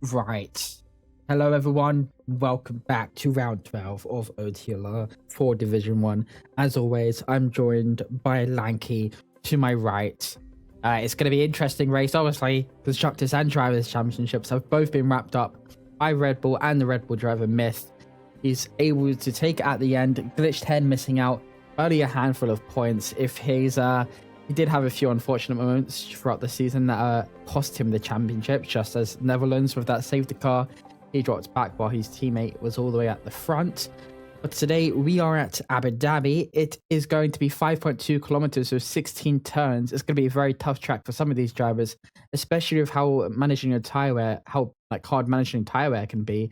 Right. Hello, everyone. Welcome back to round 12 of OTLR for Division 1. As always, I'm joined by Lanky to my right. It's going to be an interesting race. Obviously, Constructors and Drivers Championships have both been wrapped up by Red Bull and the Red Bull driver Myth. He's able to take it at the end. Glitched 10 missing out only a handful of points. He did have a few unfortunate moments throughout the season that cost him the championship, just as Netherlands with that safety car. He dropped back while his teammate was all the way at the front. But today we are at Abu Dhabi. It is going to be 5.2 kilometers, so 16 turns. It's going to be a very tough track for some of these drivers, especially with how managing your tire wear, how hard managing tire wear can be.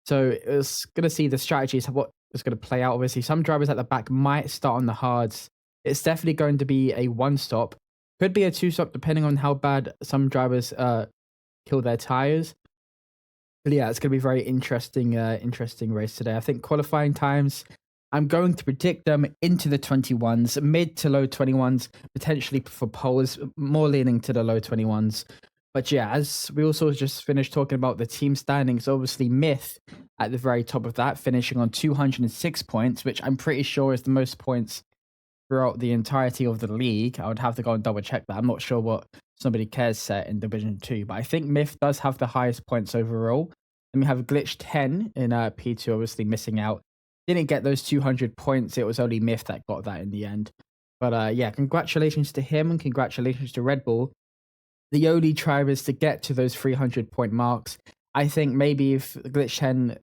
So it's going to see the strategies of what is going to play out. Obviously, some drivers at the back might start on the hards. It's definitely going to be a one-stop. Could be a two-stop depending on how bad some drivers kill their tires. But yeah, it's going to be a very interesting race today. I think qualifying times, I'm going to predict them into the 21s, mid to low 21s, potentially for poles, more leaning to the low 21s. But yeah, as we also just finished talking about the team standings, obviously Myth at the very top of that, finishing on 206 points, which I'm pretty sure is the most points throughout the entirety of the league. I would have to go and double check that. I'm not sure what Somebody Cares set in Division 2, but I think Myth does have the highest points overall. Then we have Glitch 10 in P2, obviously missing out. Didn't get those 200 points. It was only Myth that got that in the end. But yeah, congratulations to him and congratulations to Red Bull. The only drivers to get to those 300 point marks. I think maybe if Glitch 10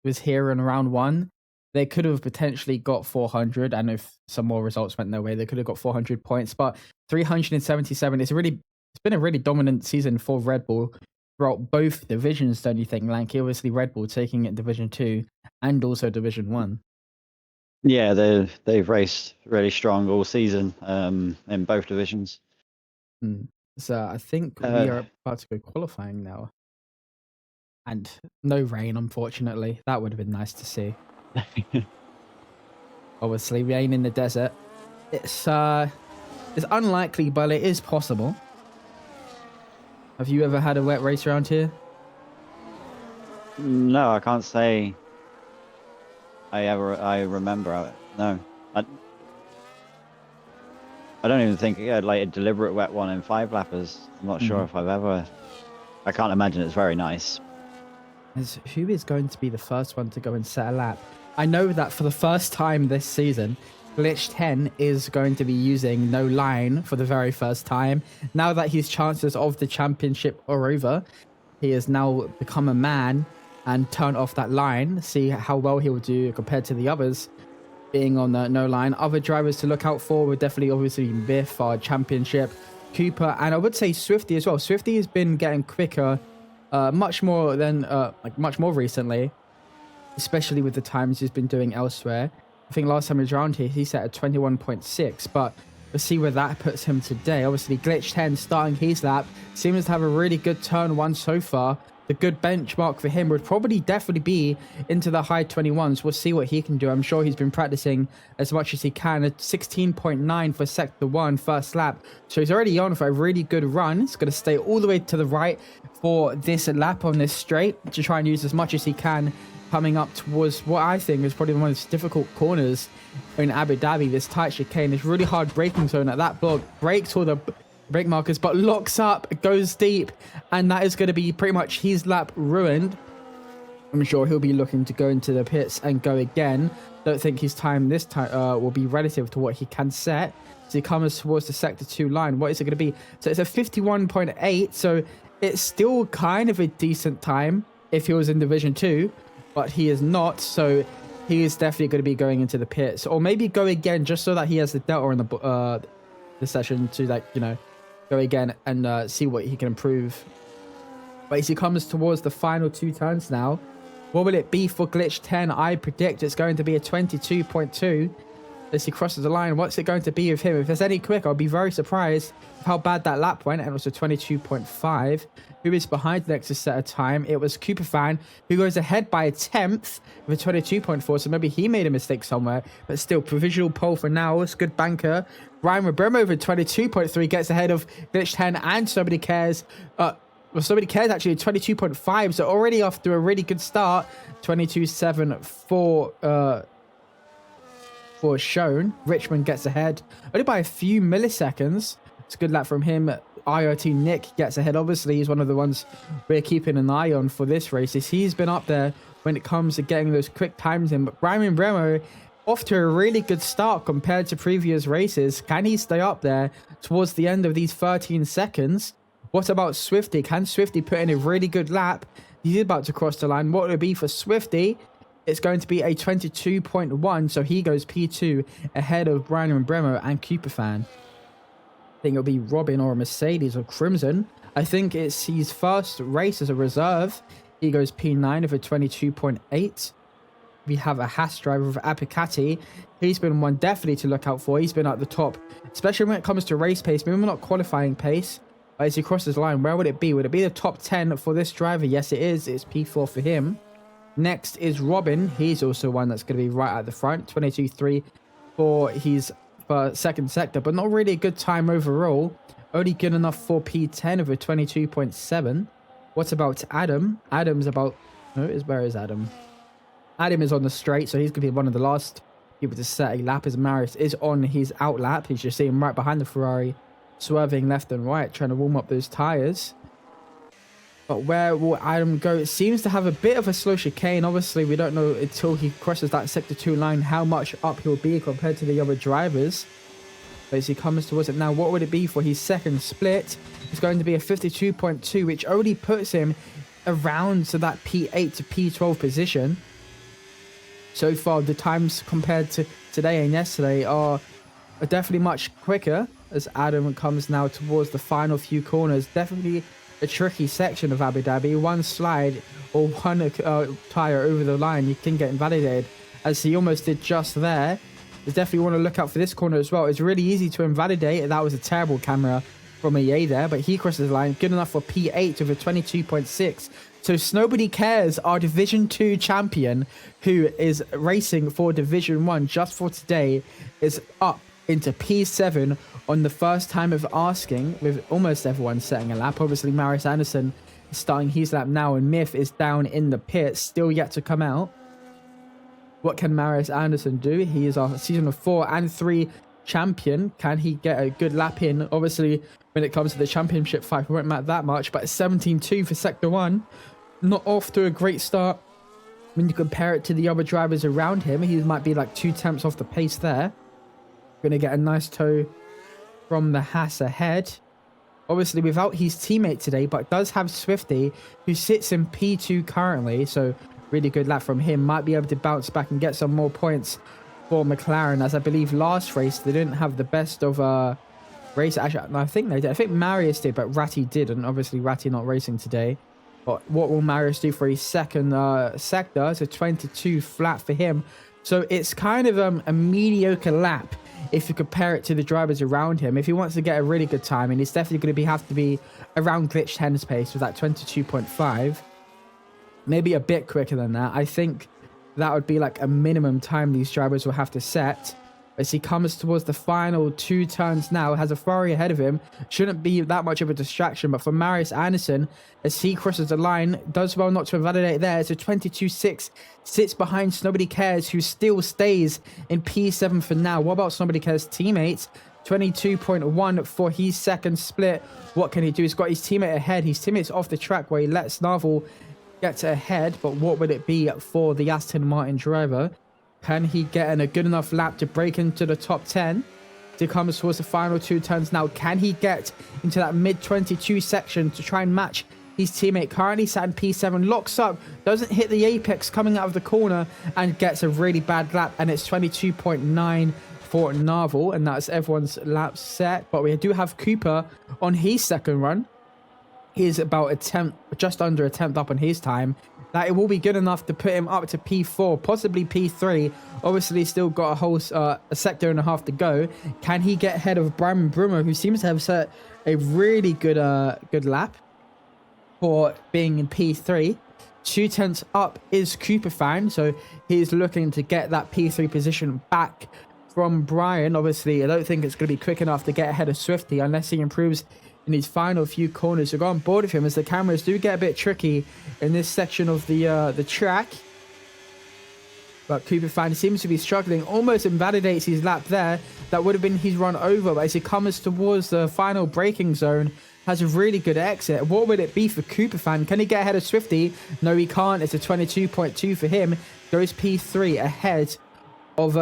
was here in round 1, they could have potentially got 400, and if some more results went their way, they could have got 400 points. But 377 it's been a really dominant season for Red Bull throughout both divisions, don't you think, Lanky? Obviously, Red Bull taking it Division 2 and also Division 1. Yeah, they've raced really strong all season in both divisions. So I think we are about to go qualifying now. And no rain, unfortunately. That would have been nice to see. Obviously, rain in the desert. It's unlikely, but it is possible. Have you ever had a wet race around here? No, I can't say I remember it. No. I don't even think I had like a deliberate wet one in 5 lappers. I'm not sure if I've ever. I can't imagine it's very nice. Who is going to be the first one to go and set a lap? I know that for the first time this season, Glitch 10 is going to be using no line for the very first time. Now that his chances of the championship are over, he has now become a man and turned off that line. See how well he will do compared to the others being on the no line. Other drivers to look out for would definitely obviously Biff, our championship, Cooper, and I would say Swifty as well. Swifty has been getting quicker much more recently, especially with the times he's been doing elsewhere. I think last time he was around here, he set a 21.6, but we'll see where that puts him today. Obviously, Glitch 10 starting his lap seems to have a really good turn 1 so far. The good benchmark for him would probably definitely be into the high 21s. We'll see what he can do. I'm sure he's been practicing as much as he can. A 16.9 for Sector 1 first lap. So he's already on for a really good run. He's going to stay all the way to the right for this lap on this straight to try and use as much as he can coming up towards what I think is probably one of the most difficult corners in Abu Dhabi. This tight chicane, this really hard braking zone at that block. Breaks all the brake markers, but locks up, goes deep, and that is going to be pretty much his lap ruined. I'm sure he'll be looking to go into the pits and go again. Don't think his time this time will be relative to what he can set. So he comes towards the Sector 2 line. What is it going to be? So it's a 51.8, so it's still kind of a decent time if he was in Division 2, but he is not, so he is definitely going to be going into the pits, or maybe go again just so that he has the delta in the session to, like, you know, go again and see what he can improve. But as he comes towards the final 2 turns now, what will it be for Glitch 10? I predict it's going to be a 22.2 as he crosses the line. What's it going to be with him? If there's any quick, I'll be very surprised how bad that lap went, and also 22.5. Who is behind next to set a time? It was Cooper Fan, who goes ahead by a 10th with a 22.4, so maybe he made a mistake somewhere, but still, provisional pole for now. It's good banker. Ryan Robremo with 22.3 gets ahead of Glitch 10 and Somebody Cares. Well, somebody cares actually, 22.5. So already off to a really good start. 22.7 for shown. Richmond gets ahead only by a few milliseconds. It's a good lap from him. IoT Nick gets ahead. Obviously, he's one of the ones we're keeping an eye on for this race. He's been up there when it comes to getting those quick times in. But Brian Bremo off to a really good start compared to previous races. Can he stay up there towards the end of these 13 seconds? What about Swifty? Can Swifty put in a really good lap? He's about to cross the line. What would it be for Swifty? It's going to be a 22.1. So he goes P2 ahead of Brian Bremo and Cooperfan. I think it'll be Robin or a Mercedes or Crimson. I think it's his first race as a reserve. He goes P9 with a 22.8. We have a Haas driver with Apicati. He's been one definitely to look out for. He's been at the top, especially when it comes to race pace. Maybe not qualifying pace. But as he crosses the line, where would it be? Would it be the top 10 for this driver? Yes, it is. It's P4 for him. Next is Robin. He's also one that's going to be right at the front. 22.3 for his second sector, but not really a good time overall. Only good enough for P10 of a 22.7. What about Adam? Adam's about... where is Adam? Adam is on the straight, so he's going to be one of the last people to set a lap as Marius is on his out lap. He's just sitting right behind the Ferrari, swerving left and right, trying to warm up those tyres. But where will Adam go? It seems to have a bit of a slow chicane. Obviously, we don't know until he crosses that sector 2 line how much up he'll be compared to the other drivers. But as he comes towards it now, what would it be for his second split? It's going to be a 52.2, which only puts him around to that P8 to P12 position. So far, the times compared to today and yesterday are definitely much quicker as Adam comes now towards the final few corners. Definitely a tricky section of Abu Dhabi. One slide or one tyre over the line, you can get invalidated, as he almost did just there. You definitely want to look out for this corner as well. It's really easy to invalidate. That was a terrible camera from EA there, but he crosses the line. Good enough for P8 with a 22.6. So Nobody Cares, our Division 2 champion, who is racing for Division 1 just for today, is up into P7 on the first time of asking, with almost everyone setting a lap. Obviously, Marius Anderson is starting his lap now, and Myth is down in the pit, still yet to come out. What can Marius Anderson do? He is our season of 4 and 3 champion. Can he get a good lap in? Obviously, when it comes to the championship fight, it won't matter that much, but 17.2 for Sector 1. Not off to a great start when you compare it to the other drivers around him. He might be like 2 tenths off the pace there. Going to get a nice tow from the Haas ahead. Obviously without his teammate today, but does have Swifty, who sits in P2 currently. So really good lap from him. Might be able to bounce back and get some more points for McLaren, as I believe last race they didn't have the best of race. Actually, I think they did. I think Marius did, but Ratty didn't. Obviously Ratty not racing today. But what will Marius do for his second sector? It's a 22 flat for him. So it's kind of a mediocre lap if you compare it to the drivers around him. If he wants to get a really good time, and it's definitely going to have to be around Glitch 10's pace with that 22.5. Maybe a bit quicker than that. I think that would be like a minimum time these drivers will have to set. As he comes towards the final 2 turns now, has a Ferrari ahead of him. Shouldn't be that much of a distraction, but for Marius Anderson, as he crosses the line, does well not to invalidate there. It's a 22.6, sits behind Nobody Cares, who still stays in P7 for now. What about Nobody Cares' teammates? 22.1 for his second split. What can he do? He's got his teammate ahead. His teammate's off the track where he lets Narvel get ahead, but what would it be for the Aston Martin driver? Can he get in a good enough lap to break into the top 10 to come towards the final 2 turns now? Can he get into that mid-22 section to try and match his teammate? Currently sat in P7, locks up, doesn't hit the apex coming out of the corner, and gets a really bad lap, and it's 22.9 for Narvel, and that's everyone's lap set. But we do have Cooper on his second run. He's about just under a tenth up on his time. That it will be good enough to put him up to P4, possibly P3. Obviously, still got a whole a sector and a half to go. Can he get ahead of Brian Brummer, who seems to have set a really good lap for being in P3? 2 tenths up is Cooperfan, so he's looking to get that P3 position back from Brian. Obviously, I don't think it's going to be quick enough to get ahead of Swifty unless he improves in his final few corners. So go on board with him as the cameras do get a bit tricky in this section of the track. But Cooper Fan seems to be struggling, almost invalidates his lap there. That would have been his run over, but as he comes towards the final braking zone, has a really good exit. What would it be for Cooper Fan? Can he get ahead of Swifty? No, he can't. It's a 22.2 for him. Goes P3 ahead of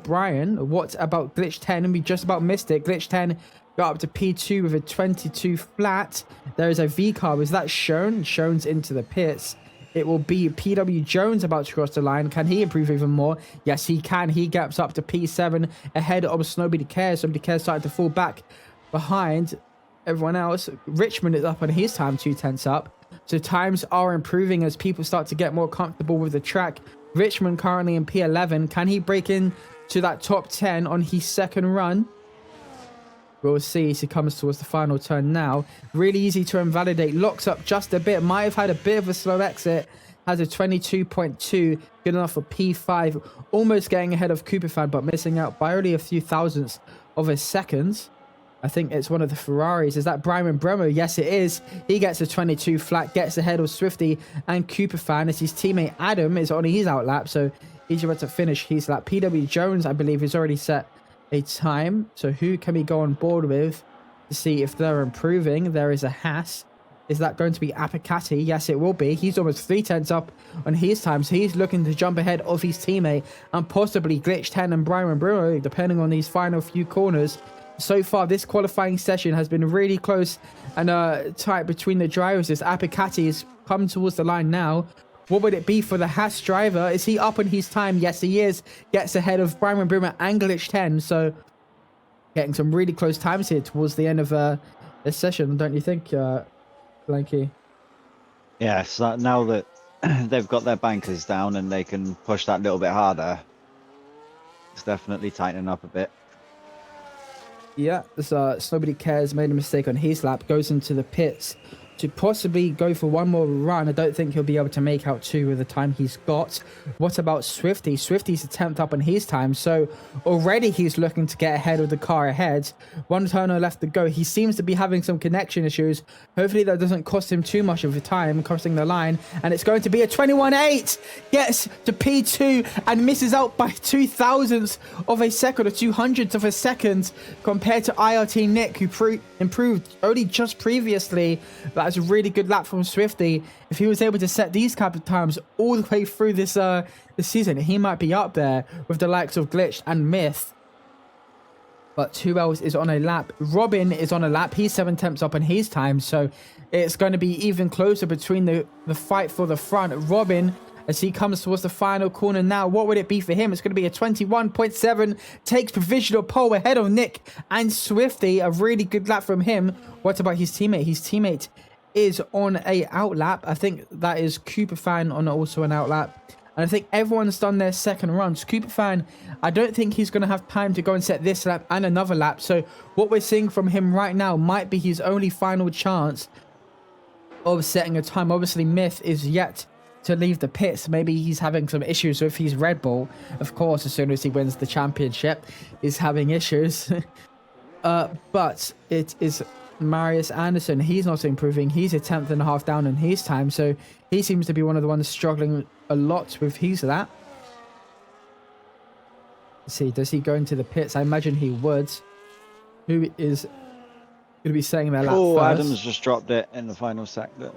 Brian. What about Glitch 10? We just about missed it. Glitch 10 got up to P2 with a 22 flat. There is a V car. Was that shown? Shown's into the pits. It will be PW Jones about to cross the line. Can he improve even more? Yes, he can. He gaps up to P7 ahead of Nobody Cares. Nobody Cares starting to fall back behind everyone else. Richmond is up on his time, 2/10 up. So times are improving as people start to get more comfortable with the track. Richmond currently in P11. Can he break in to that top 10 on his second run? We'll see as he comes towards the final turn now. Really easy to invalidate. Locks up just a bit. Might have had a bit of a slow exit. Has a 22.2. Good enough for P5. Almost getting ahead of Cooper Fan, but missing out by only a few thousandths of a second. I think it's one of the Ferraris. Is that Brian Bremo? Yes, it is. He gets a 22 flat. Gets ahead of Swifty and Cooper Fan as his teammate Adam is on his outlap. So he's about to finish his lap. PW Jones, I believe, has already set a time. So who can we go on board with to see if they're improving? There is a Haas. Is that going to be Apicati? Yes, it will be. He's almost 3/10 up on his time. So he's looking to jump ahead of his teammate and possibly Glitch 10 and Brian Bruno, depending on these final few corners. So far, this qualifying session has been really close and tight between the drivers as Apicati is coming towards the line now. What would it be for the Haas driver? Is he up on his time? Yes, he is. Gets ahead of Brian Broomer and Glitch 10. So getting some really close times here towards the end of this session, don't you think, Blanky? Yeah, so now that they've got their bankers down and they can push that little bit harder, it's definitely tightening up a bit. Yeah, so Nobody Cares made a mistake on his lap, goes into the pits to possibly go for one more run. I don't think he'll be able to make out two with the time he's got. What about Swifty? Swifty's a 10th up on his time, so already he's looking to get ahead of the car ahead. One turner left to go. He seems to be having some connection issues. Hopefully that doesn't cost him too much of the time crossing the line, and it's going to be a 21.8. Gets to P2 and misses out by 0.02 of a second or 0.02 of a second compared to IRT Nick, who improved only just previously. That's a really good lap from Swifty. If he was able to set these kind of times all the way through this season, he might be up there with the likes of Glitch and Myth. But who else is on a lap? Robin is on a lap. He's 7/10 up on his time, so it's going to be even closer between the fight for the front. Robin, as he comes towards the final corner now, what would it be for him? It's going to be a 21.7. Takes provisional pole ahead of Nick and Swifty. A really good lap from him. What about his teammate? His teammate is on a outlap. I think that is Cooper Fan on also an outlap. And I think everyone's done their second run. So Cooper Fan, I don't think he's going to have time to go and set this lap and another lap. So what we're seeing from him right now might be his only final chance of setting a time. Obviously, Myth is yet to leave the pits. Maybe he's having some issues with his Red Bull. Of course, as soon as he wins the championship, he's having issues. But it is Marius Anderson. He's not improving. He's a 10.5 down in his time, so he seems to be one of the ones struggling a lot with his lap. Let's see, does he go into the pits? I imagine he would. Who is going to be setting their lap first? Adams just dropped it in the final sector.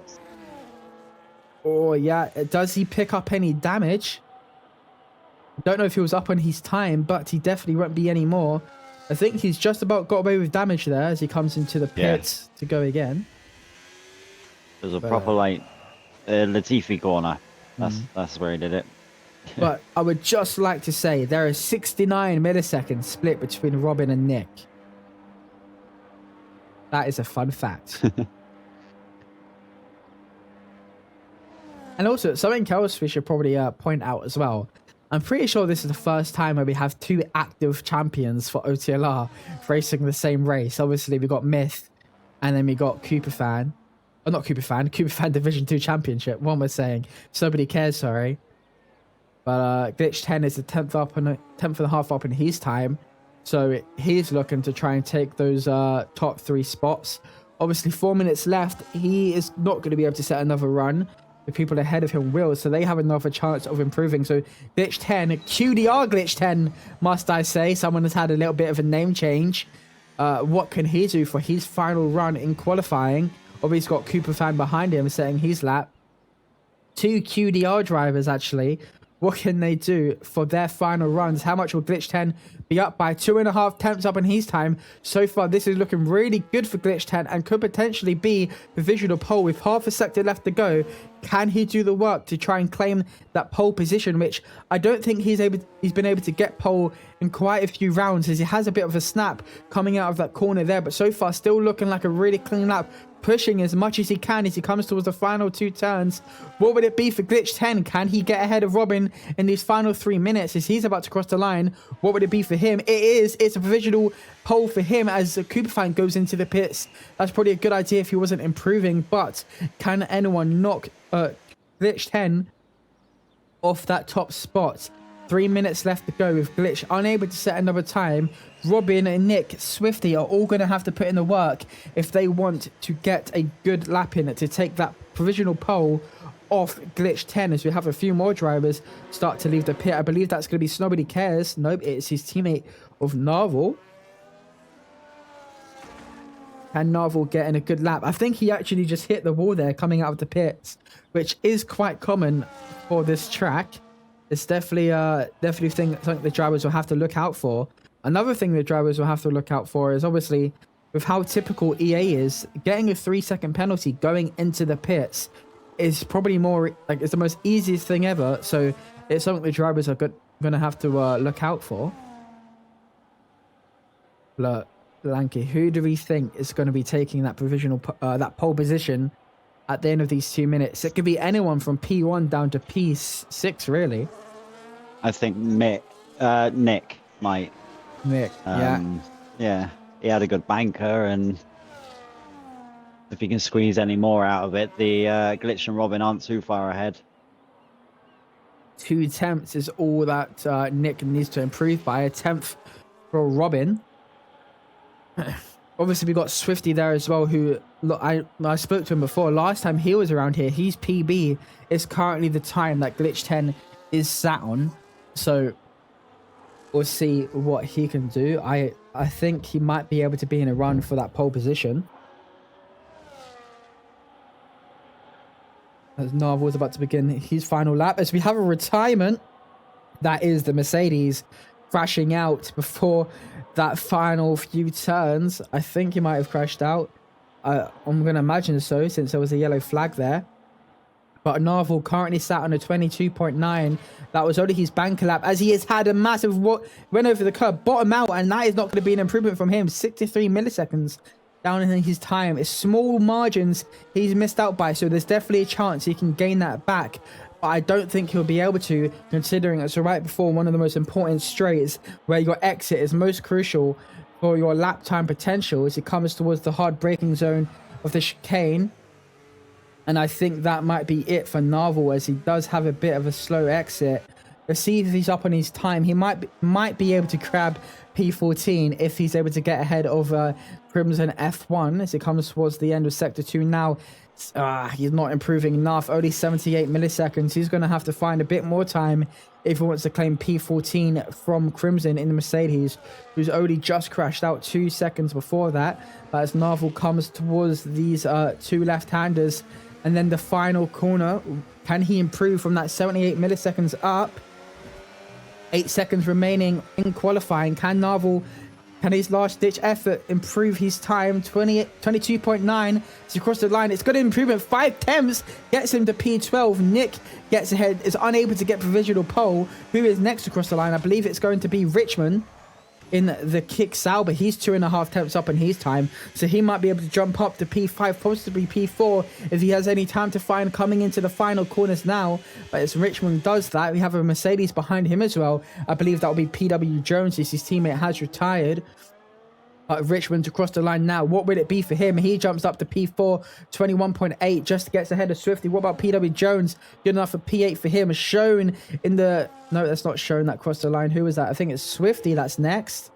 Oh yeah, does he pick up any damage? Don't know if he was up on his time, but he definitely won't be anymore. I think he's just about got away with damage there as he comes into the pits to go again. There's a proper Latifi corner. That's where he did it. But I would just like to say there is 69 milliseconds split between Robin and Nick. That is a fun fact. And also, something else we should probably point out as well. I'm pretty sure this is the first time where we have two active champions for OTLR racing the same race. Obviously, we got Myth, and then we got Cooper Fan. Oh, not Cooper Fan. Cooper Fan Division 2 Championship. What am I saying? Nobody Cares, sorry. But Glitch 10 is the 10th and a half up in his time. So he's looking to try and take those top 3 spots. Obviously, 4 minutes left. He is not going to be able to set another run. The people ahead of him will, so they have another chance of improving. So Glitch 10, QDR Glitch 10, must I say. Someone has had a little bit of a name change. What can he do for his final run in qualifying? Obviously, he's got Cooper Fan behind him setting his lap. 2 QDR drivers, actually. What can they do for their final runs? How much will Glitch 10 be up by? 2.5 tenths up in his time. So far, this is looking really good for Glitch 10 and could potentially be provisional pole with half a sector left to go. Can he do the work to try and claim that pole position, which I don't think he's been able to get pole in quite a few rounds, as he has a bit of a snap coming out of that corner there. But so far, still looking like a really clean lap, pushing as much as he can as he comes towards the final 2 turns. What would it be for Glitch 10? Can he get ahead of Robin in these final 3 minutes as he's about to cross the line? What would it be for him? It's a provisional pole for him as Cooper Fan goes into the pits. That's probably a good idea if he wasn't improving, but can anyone knock Glitch 10 off that top spot? 3 minutes left to go with Glitch unable to set another time. Robin, Nick, Swifty are all going to have to put in the work if they want to get a good lap in to take that provisional pole off Glitch 10, as we have a few more drivers start to leave the pit. I believe that's going to be Snobody Cares. Nope, it's his teammate of Narvel. And Narvel getting a good lap. I think he actually just hit the wall there coming out of the pits, which is quite common for this track. It's definitely something the drivers will have to look out for. Another thing the drivers will have to look out for is obviously with how typical EA is, getting a 3-second penalty going into the pits is probably more like it's the most easiest thing ever. So it's something the drivers are going to have to look out for. Look, Lanky, who do we think is going to be taking that provisional that pole position at the end of these 2 minutes? It could be anyone from P1 down to P6, really. I think Nick might. Nick, yeah, he had a good banker, and if he can squeeze any more out of it, the Glitch and Robin aren't too far ahead. 2 tenths is all that Nick needs to improve by. A tenth for Robin. Obviously, we got Swifty there as well, who, look, I spoke to him before. Last time he was around here, his PB is currently the time that Glitch 10 is sat on. So we'll see what he can do. I think he might be able to be in a run for that pole position. As Narvel is about to begin his final lap, as we have a retirement. That is the Mercedes crashing out before that final few turns. I think he might have crashed out. I'm going to imagine so, since there was a yellow flag there. But Narvel currently sat on a 22.9. That was only his banker lap, as he has had a massive run over the curb, bottom out, and that is not going to be an improvement from him. 63 milliseconds down in his time. It's small margins he's missed out by, so there's definitely a chance he can gain that back. But I don't think he'll be able to, considering it's right before one of the most important straights, where your exit is most crucial for your lap time potential as it comes towards the hard braking zone of the chicane. And I think that might be it for Narvel, as he does have a bit of a slow exit. Let's see if he's up on his time. He might be able to grab P14 if he's able to get ahead of Crimson F1 as it comes towards the end of Sector 2 now. He's not improving enough. Only 78 milliseconds. He's going to have to find a bit more time if he wants to claim P14 from Crimson in the Mercedes, who's only just crashed out 2 seconds before that. But as Narvel comes towards these 2 left-handers, and then the final corner, can he improve from that 78 milliseconds up? 8 seconds remaining in qualifying. Can Narvel, can his last ditch effort improve his time? 22.9 to cross the line. It's got an improvement. 5 tenths gets him to P12. Nick gets ahead, is unable to get provisional pole. Who is next to cross the line? I believe it's going to be Richmond in the kick Sauber. He's 2.5 tenths up in his time, so he might be able to jump up to P5, possibly P4 if he has any time to find coming into the final corners now. But as Richmond does that, we have a Mercedes behind him as well. I believe that will be PW Jones, as his teammate has retired. Richmond to cross the line now. What would it be for him? He jumps up to P4, 21.8, just gets ahead of Swifty. What about PW Jones? Good enough for P8 for him. Shown in the... No, that's not shown that crossed the line. Who was that? I think it's Swifty that's next.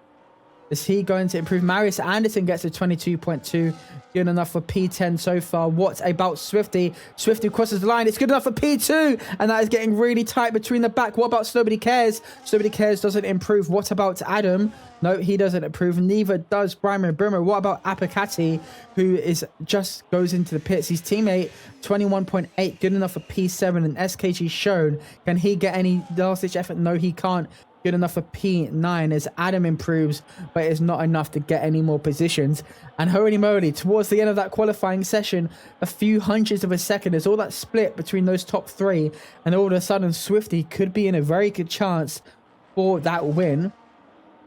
Is he going to improve? Marius Anderson gets a 22.2. Good enough for P10 so far. What about Swifty? Swifty crosses the line. It's good enough for P2. And that is getting really tight between the back. What about Nobody Cares? Nobody Cares doesn't improve. What about Adam? No, he doesn't improve. Neither does Brian Brimmer. What about Apicati, who is just goes into the pits? His teammate, 21.8. Good enough for P7. And SKG shown. Can he get any last-ditch effort? No, he can't. Good enough for P9 as Adam improves, but it's not enough to get any more positions. And holy moly, towards the end of that qualifying session, a few hundredths of a second is all that split between those top three, and all of a sudden Swifty could be in a very good chance for that win.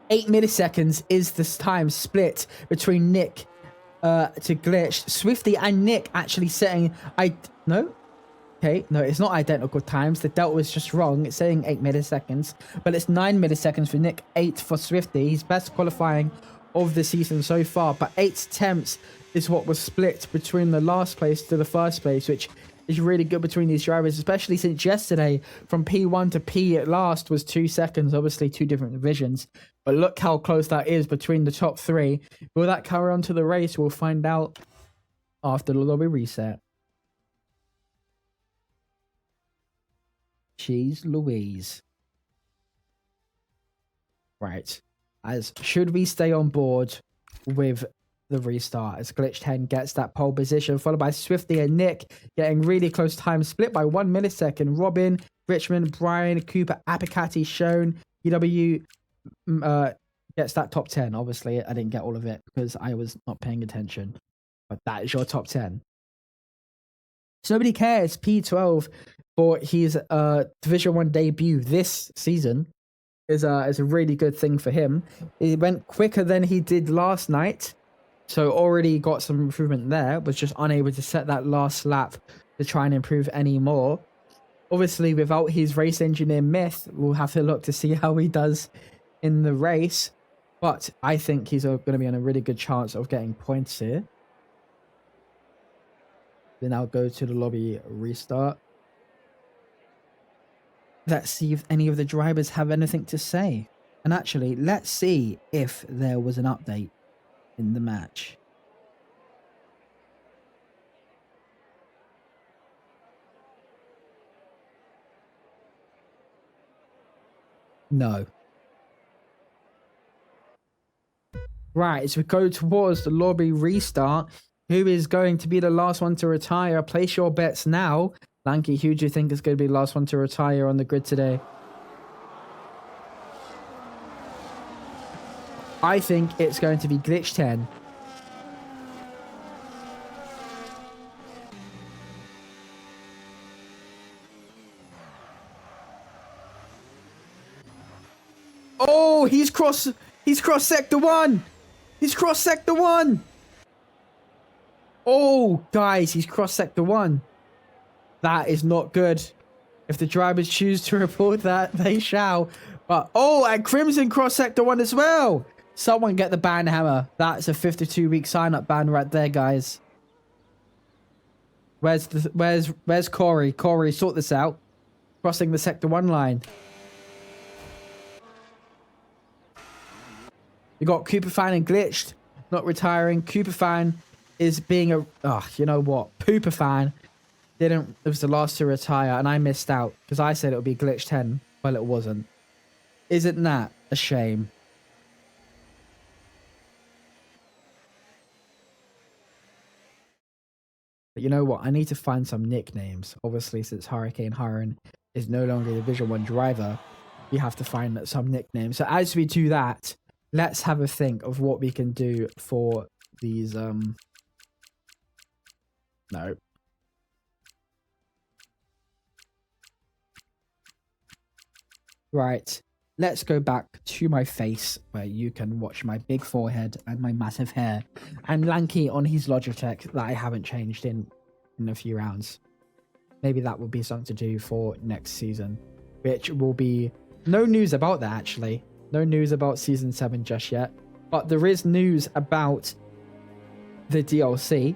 8 milliseconds is this time split between Nick to Glitch. Swifty and Nick actually setting Okay, no, it's not identical times. The delta was just wrong. It's saying 8 milliseconds, but it's 9 milliseconds for Nick, 8 for Swifty. He's best qualifying of the season so far, but 8 attempts is what was split between the last place to the first place, which is really good between these drivers, especially since yesterday from P1 to P at last was 2 seconds, obviously 2 different divisions. But look how close that is between the top 3. Will that carry on to the race? We'll find out after the lobby reset. Jeez Louise. Right. As should we stay on board with the restart as Glitch 10 gets that pole position, followed by Swifty and Nick getting really close time, split by 1 millisecond. Robin, Richmond, Brian, Cooper, Apicati shown. EW gets that top 10. Obviously, I didn't get all of it because I was not paying attention. But that is your top 10. Nobody Cares, P12 for his Division 1 debut this season is a really good thing for him. It went quicker than he did last night, so already got some improvement there, was just unable to set that last lap to try and improve any more. Obviously, without his race engineer myth, we'll have to look to see how he does in the race, but I think he's going to be on a really good chance of getting points here. Then I'll go to the lobby restart. Let's see if any of the drivers have anything to say. And actually, let's see if there was an update in the match. No. Right, as we go towards the lobby restart, who is going to be the last one to retire? Place your bets now. Lanky, who do you think is going to be the last one to retire on the grid today? I think it's going to be Glitch 10. Oh, he's cross sector 1. He's cross sector 1. Oh, guys, he's cross sector 1. That is not good. If the drivers choose to report that, they shall. But, oh, and Crimson cross sector 1 as well. Someone get the ban hammer. That's a 52-week sign-up ban right there, guys. Where's Corey? Corey, sort this out. Crossing the sector 1 line. You got Cooper Fan and Glitched not retiring. Cooper Fan is being a... Oh, you know what? Pooper Fan it was the last to retire, and I missed out because I said it would be Glitch 10. Well, it wasn't. Isn't that a shame? But you know what? I need to find some nicknames. Obviously, since Hurricane Huron is no longer a Division 1 driver, we have to find some nicknames. So as we do that, let's have a think of what we can do for these... No. Right, let's go back to my face where you can watch my big forehead and my massive hair and Lanky on his Logitech that I haven't changed in a few rounds. Maybe that will be something to do for next season, which will be no news about that actually. No news about season 7 just yet, but there is news about the DLC.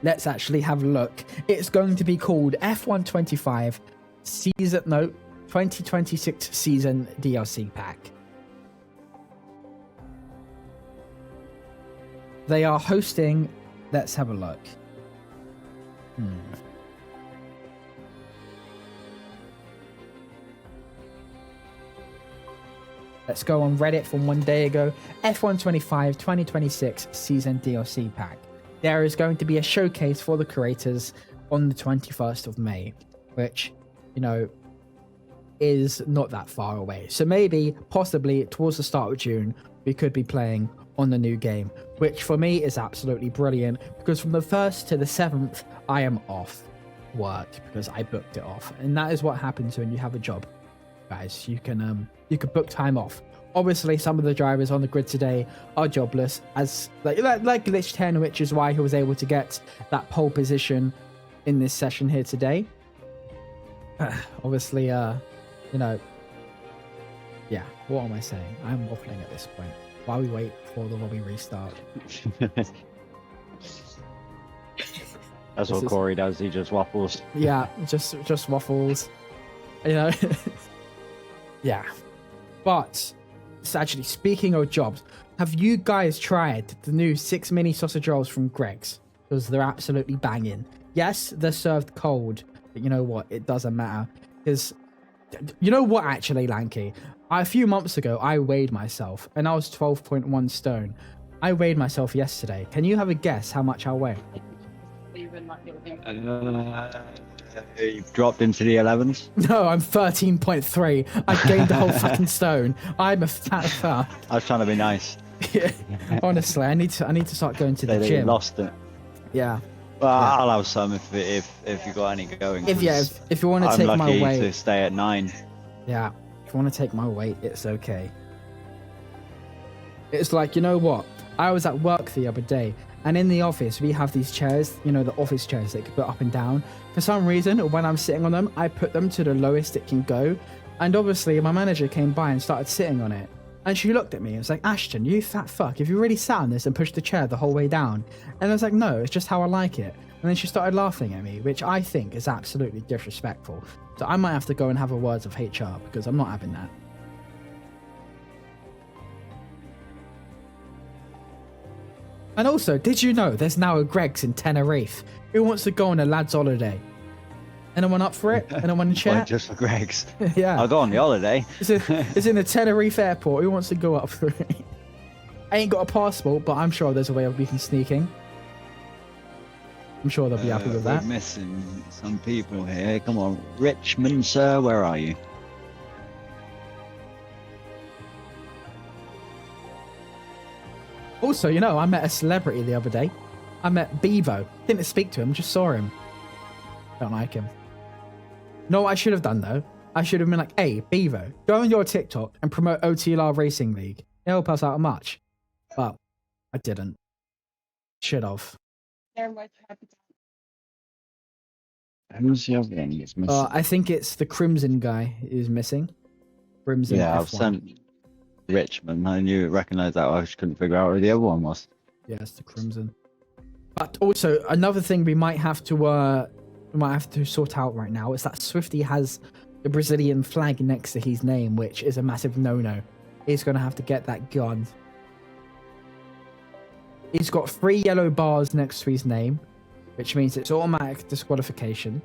Let's actually have a look. It's going to be called F125 Season... No, 2026 Season DLC Pack. They are hosting. Let's have a look. Let's go on Reddit from one day ago. F125 2026 season DLC pack. There is going to be a showcase for the creators on the 21st of May, which, you know, is not that far away. So maybe, possibly, towards the start of June, we could be playing on the new game, which for me is absolutely brilliant, because from the 1st to the 7th, I am off work because I booked it off. And that is what happens when you have a job, guys. You can book time off. Obviously, some of the drivers on the grid today are jobless, as like Glitch 10, which is why he was able to get that pole position in this session here today. Obviously, you know, yeah, what am I saying? I'm waffling at this point. While we wait for the lobby restart. That's what Corey does, he just waffles. Yeah, just waffles. You know? Yeah. But, it's actually, speaking of jobs, have you guys tried the new 6 mini sausage rolls from Greg's? Because they're absolutely banging. Yes, they're served cold, but you know what? It doesn't matter. Because, you know what actually, Lanky? A few months ago, I weighed myself, and I was 12.1 stone. I weighed myself yesterday. Can you have a guess how much I weigh? You've dropped into the 11s? No, I'm 13.3. I gained a whole fucking stone. I'm a fat fuck. I was trying to be nice. Yeah. Honestly, I need to start going to the They gym. lost it. Yeah. Well, Yeah. I'll have some if you got any going. If you want to I'm take my lucky weight, to stay at 9. yeah. If you want to take my weight, it's okay. It's like, you know what? I was at work the other day, and in the office we have these chairs, you know, the office chairs that you can put up and down. For some reason, when I'm sitting on them, I put them to the lowest it can go. And obviously, my manager came by and started sitting on it. And she looked at me and was like, Ashton, you fat fuck, if you really sat on this and pushed the chair the whole way down. And I was like, no, it's just how I like it. And then she started laughing at me, which I think is absolutely disrespectful. So I might have to go and have a word of HR, because I'm not having that. And also, did you know there's now a Greg's in Tenerife? Who wants to go on a lad's holiday? Anyone up for it? Anyone in chat? Just for Greg's. Yeah. I'll go on the holiday. It's in the Tenerife airport. Who wants to go up for it? I ain't got a passport, but I'm sure there's a way of we can sneaking. I'm sure they'll be happy with that. We're missing some people here. Come on, Richmond, sir, where are you? Also, you know, I met a celebrity the other day. I met Bevo. Didn't speak to him, just saw him. Don't like him. No, what I should have done though. I should have been like, hey, Bevo, go on your TikTok and promote OTLR Racing League. It'll help us out much. But I didn't. Should have. Who's the other one that's missing? I think it's the Crimson guy who's missing. Crimson. Yeah, I've F1. sent Richmond. I knew recognized that. I just couldn't figure out who the other one was. Yeah, it's the Crimson. But also another thing we might have to sort out right now is that Swifty has the Brazilian flag next to his name, which is a massive no-no. He's gonna have to get that gone. He's got 3 yellow bars next to his name, which means it's automatic disqualification.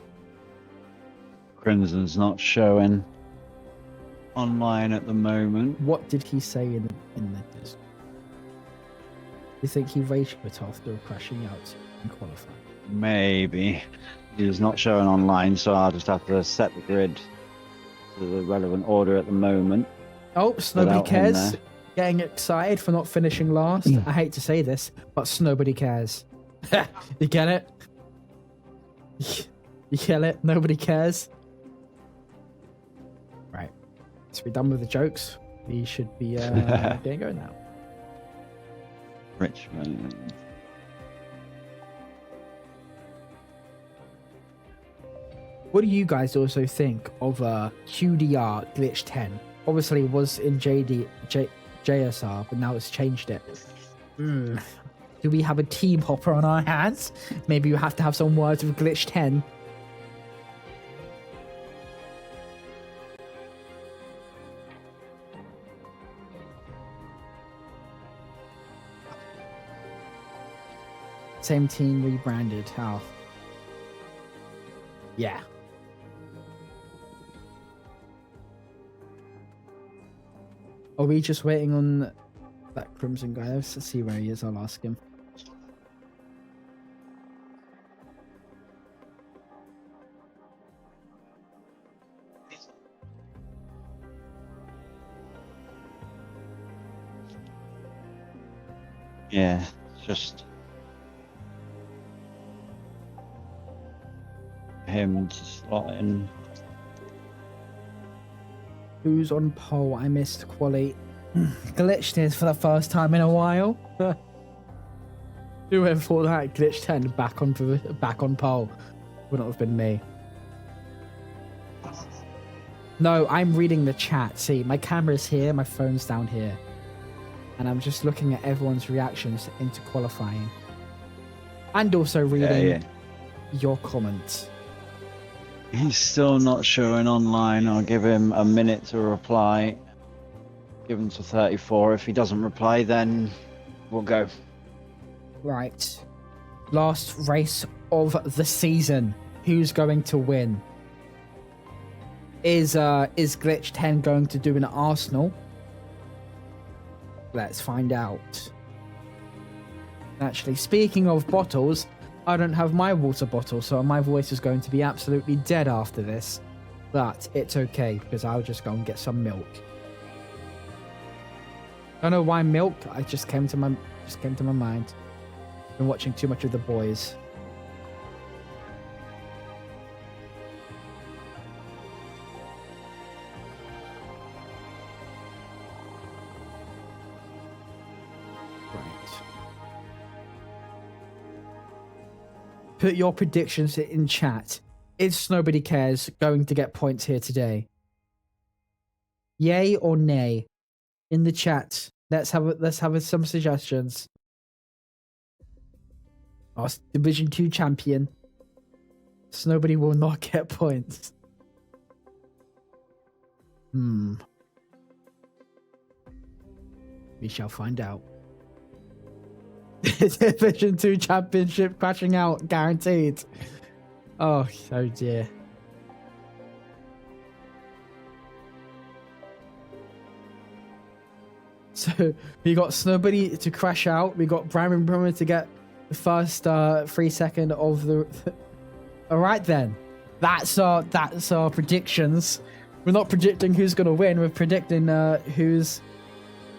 Crimson's not showing online at the moment. What did he say in the disc? You think he rage quit after crashing out in qualifying? Maybe. He's not showing online, so I'll just have to set the grid to the relevant order at the moment. Oh, nobody Without him cares. there. Getting excited for not finishing last. I hate to say this, but nobody cares. You get it? You get it? Nobody cares. Right. So we're done with the jokes. We should be getting going now. Richmond. What do you guys also think of QDR Glitch 10? Obviously it was in JSR, but now it's changed it. Do we have a team hopper on our hands? Maybe you have to have some words with Glitch 10. Same team rebranded. Oh. Yeah. Are we just waiting on that Crimson guy? Let's see where he is. I'll ask him. Yeah, just him slotting. Who's on pole? I missed quali. Glitched this for the first time in a while. Whoever thought that? Glitch 10 back on pole. Would not have been me. No, I'm reading the chat. See, my camera's here, my phone's down here. And I'm just looking at everyone's reactions into qualifying. And also reading your comments. He's still not showing online. I'll give him a minute to reply. Give him to 34. If he doesn't reply, then we'll go. Right. Last race of the season. Who's going to win? Is Glitch 10 going to do an Arsenal? Let's find out. Actually, speaking of bottles, I don't have my water bottle, so my voice is going to be absolutely dead after this. But it's okay, because I'll just go and get some milk. I don't know why milk. I just came to my mind. Been watching too much of The Boys. Put your predictions in chat. Is Nobody Cares going to get points here today? Yay or nay? In the chat. Let's have some suggestions. Our Division 2 champion. Nobody will not get points. We shall find out. Division 2 championship crashing out, guaranteed. Oh dear. So we got Snowbody to crash out. We got Brandon Brummer to get the first 3 second of the. All right then, that's our predictions. We're not predicting who's gonna win. We're predicting who's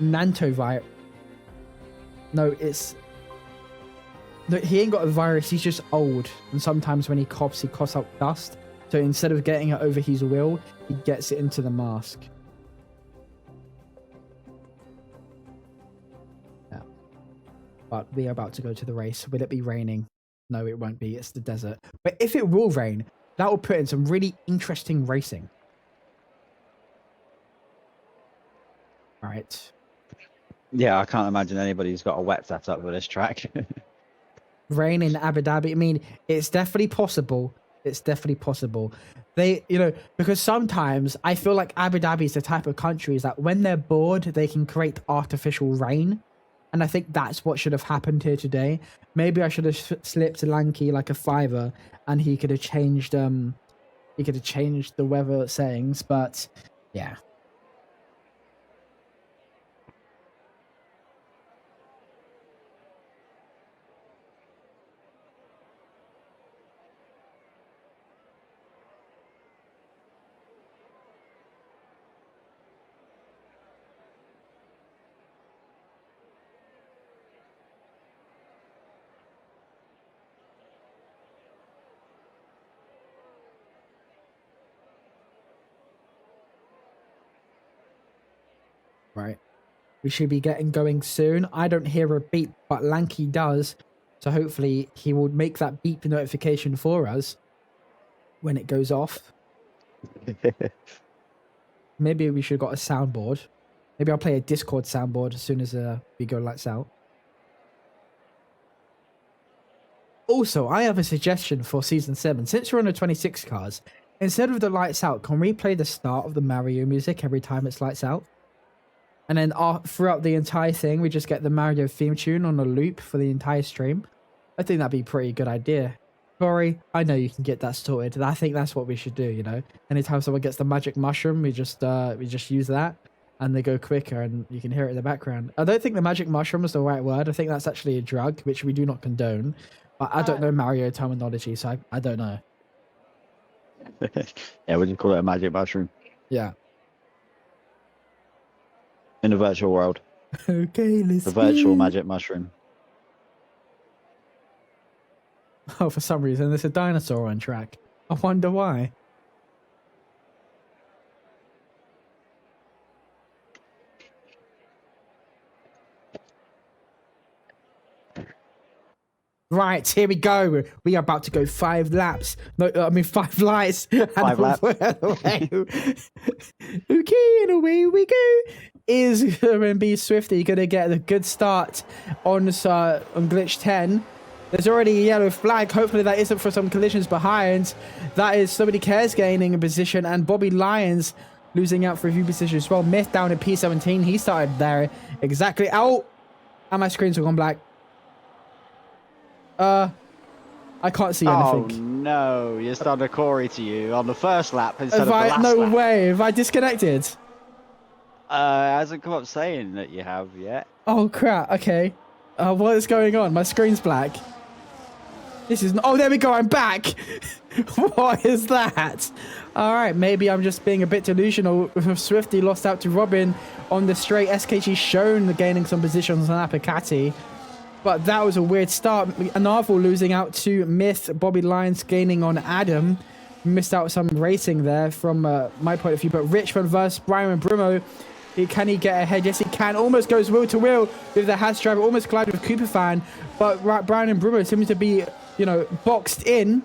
Nanto. No, he ain't got a virus. He's just old, and sometimes when he coughs out dust. So instead of getting it over his will, he gets it into the mask. Yeah. But we are about to go to the race. Will it be raining? No, it won't be. It's the desert. But if it will rain, that will put in some really interesting racing. All right. Yeah, I can't imagine anybody's got a wet setup for this track. Rain in Abu Dhabi. I mean, it's definitely possible. It's definitely possible. They, because sometimes I feel like Abu Dhabi is the type of country that when they're bored, they can create artificial rain. And I think that's what should have happened here today. Maybe I should have slipped Lanky like a fiver and he could have changed the weather settings, but yeah. Right. We should be getting going soon. I don't hear a beep, but Lanky does. So hopefully he will make that beep notification for us when it goes off. Maybe we should have got a soundboard. Maybe I'll play a Discord soundboard as soon as we go lights out. Also, I have a suggestion for Season 7. Since we're on the 26 cars, instead of the lights out, can we play the start of the Mario music every time it's lights out? And then throughout the entire thing, we just get the Mario theme tune on a loop for the entire stream. I think that'd be a pretty good idea. Corey, I know you can get that sorted. I think that's what we should do, you know. Anytime someone gets the magic mushroom, we just use that and they go quicker and you can hear it in the background. I don't think the magic mushroom is the right word. I think that's actually a drug, which we do not condone. But I don't know Mario terminology, so I don't know. Yeah, we just call it a magic mushroom Yeah. in the virtual world. Okay, let's The virtual go. magic mushroom. Oh, for some reason, there's a dinosaur on track. I wonder why. Right, here we go. We are about to go 5 laps. No, I mean 5 lights. 5 laps. Okay, and away we go. Is R&B Swifty going to get a good start on glitch 10? There's already a yellow flag. Hopefully that isn't for some collisions behind. That is Somebody Cares gaining a position and Bobby Lyons losing out for a few positions as well. Myth down in P17. He started there exactly. Oh, and my screens have gone black. I can't see anything. Oh no, you started Corey to you on the first lap instead of the last no lap. way. Have I disconnected? Hasn't come up saying that you have yet. Oh crap. Okay. What is going on? My screen's black. This is. Oh, there we go. I'm back. What is that? All right. Maybe I'm just being a bit delusional. Swifty lost out to Robin on the straight. SKG shown gaining some positions on Apicati. But that was a weird start. Anarval losing out to Myth. Bobby Lyons gaining on Adam. Missed out some racing there from my point of view. But Richmond versus Brian Brumo. Can he get ahead? Yes, he can. Almost goes wheel to wheel with the Haas driver. Almost collided with Cooper fan. But Brian and Brumo seem to be, boxed in.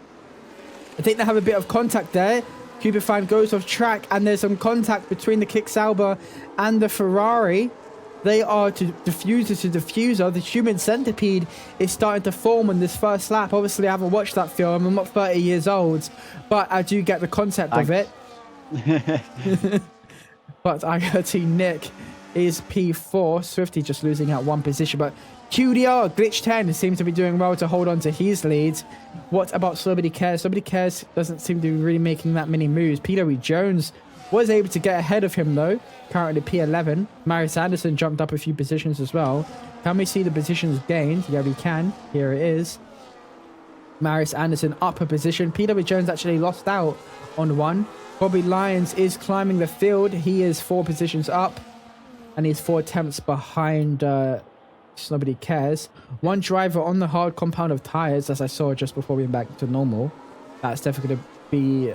I think they have a bit of contact there. Cooper fan goes off track. And there's some contact between the Kick Sauber and the Ferrari. They are to diffuser to diffuser. The human centipede is starting to form on this first lap. Obviously, I haven't watched that film. I'm not 30 years old, but I do get the concept of it. But IRT Nick is P4. Swifty just losing out one position. But QDR, Glitch 10, seems to be doing well to hold on to his lead. What about Somebody Cares? Somebody Cares doesn't seem to be really making that many moves. P.W. Jones was able to get ahead of him, though. Currently P11. Marius Anderson jumped up a few positions as well. Can we see the positions gained? Yeah, we can. Here it is. Marius Anderson up a position. P.W. Jones actually lost out on one. Bobby Lyons is climbing the field. He is 4 positions up. And he's 4 attempts behind Nobody Cares. One driver on the hard compound of tires, as I saw just before we went back to normal. That's definitely going to be...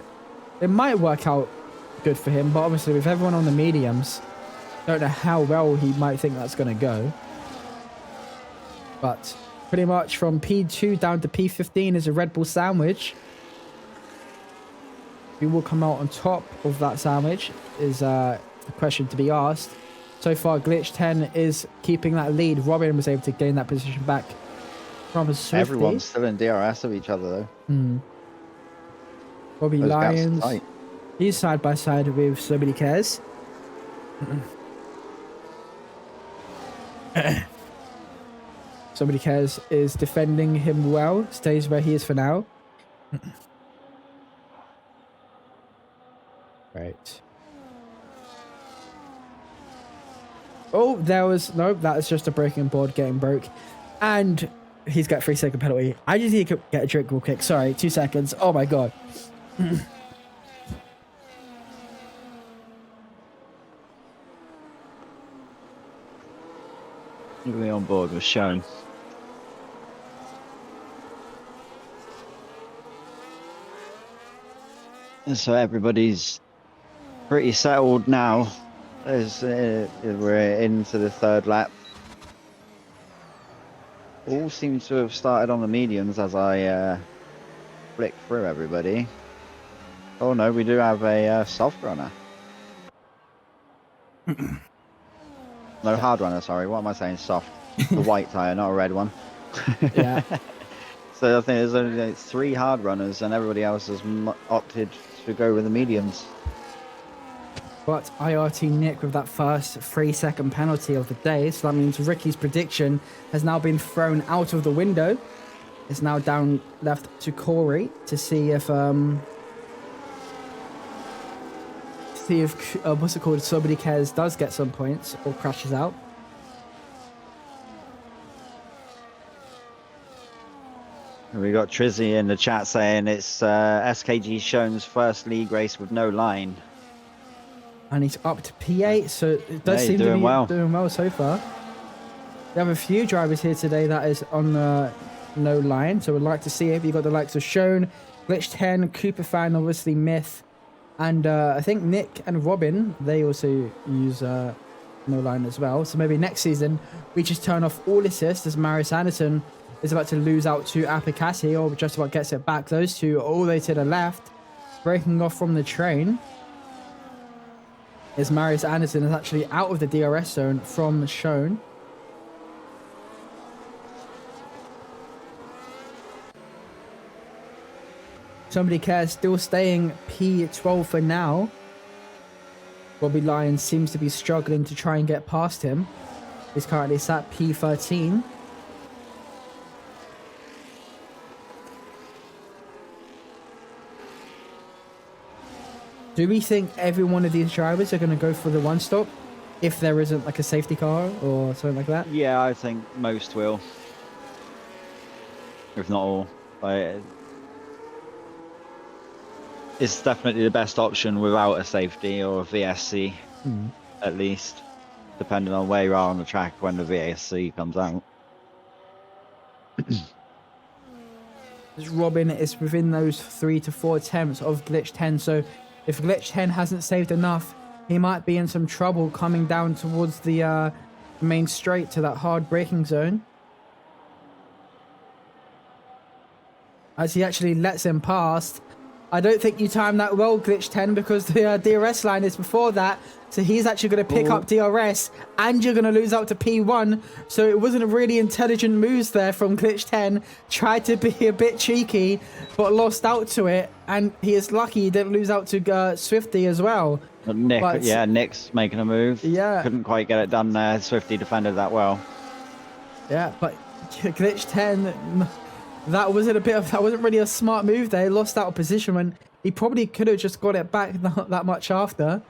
It might work out good for him, but obviously with everyone on the mediums, don't know how well he might think that's going to go. But pretty much from P2 down to P15 is a Red Bull sandwich. Who will come out on top of that sandwich is a question to be asked. So far, Glitch 10 is keeping that lead. Robin was able to gain that position back from Swifty. Everyone's still in DRS of each other, though. Bobby Lyons. He's side by side with Somebody Cares. Somebody Cares is defending him well. Stays where he is for now. Right. Oh, there was... No, that is just a breaking board getting broke. And he's got a 3-second penalty. I just need to get a drink real quick. Sorry, 2 seconds. Oh my god. The on board was shown. And so everybody's pretty settled now. As we're into the 3rd lap. All seem to have started on the mediums as I flick through everybody. Oh no, we do have a soft runner. No, hard runner, sorry. What am I saying? Soft. The white tyre, not a red one. Yeah. So I think there's only 3 hard runners and everybody else has opted to go with the mediums. But IRT Nick with that first 3-second penalty of the day. So that means Ricky's prediction has now been thrown out of the window. It's now down left to Corey to see if what's it called? Somebody Cares does get some points or crashes out. We got Trizzy in the chat saying it's SKG Shone's first league race with no line. And he's up to P8, so it does Yeah, seem to doing be well. doing well so far. We have a few drivers here today that is on no line, so we'd like to see if you got the likes of Shone, Glitch 10, Cooper Fan, obviously Myth, and I think Nick and Robin, they also use no line as well. So maybe next season we just turn off all assists as Marius Anderson is about to lose out to Apicati, or just about gets it back. Those two all the way to the left, breaking off from the train. As Marius Anderson is actually out of the DRS zone from Shone. Somebody Cares still staying P12 for now. Bobby Lyons seems to be struggling to try and get past him. He's currently sat P13. Do we think every one of these drivers are going to go for the one stop if there isn't like a safety car or something like that? Yeah, I think most will. If not all. It's definitely the best option without a safety or a VSC, at least, depending on where you are on the track when the VSC comes out. Robin is within those 3 to 4 attempts of Glitch 10, so if Glitch 10 hasn't saved enough, he might be in some trouble coming down towards the main straight to that hard braking zone. As he actually lets him past. I don't think you timed that well, Glitch 10, because the DRS line is before that. So he's actually going to pick up DRS and you're going to lose out to P1. So it wasn't a really intelligent moves there from Glitch 10. Tried to be a bit cheeky, but lost out to it. And he is lucky he didn't lose out to Swifty as well. Nick's making a move. Yeah. Couldn't quite get it done there. Swifty defended that well. Yeah, but Glitch 10... That wasn't really a smart move there. He lost out of position when he probably could have just got it back not that much after.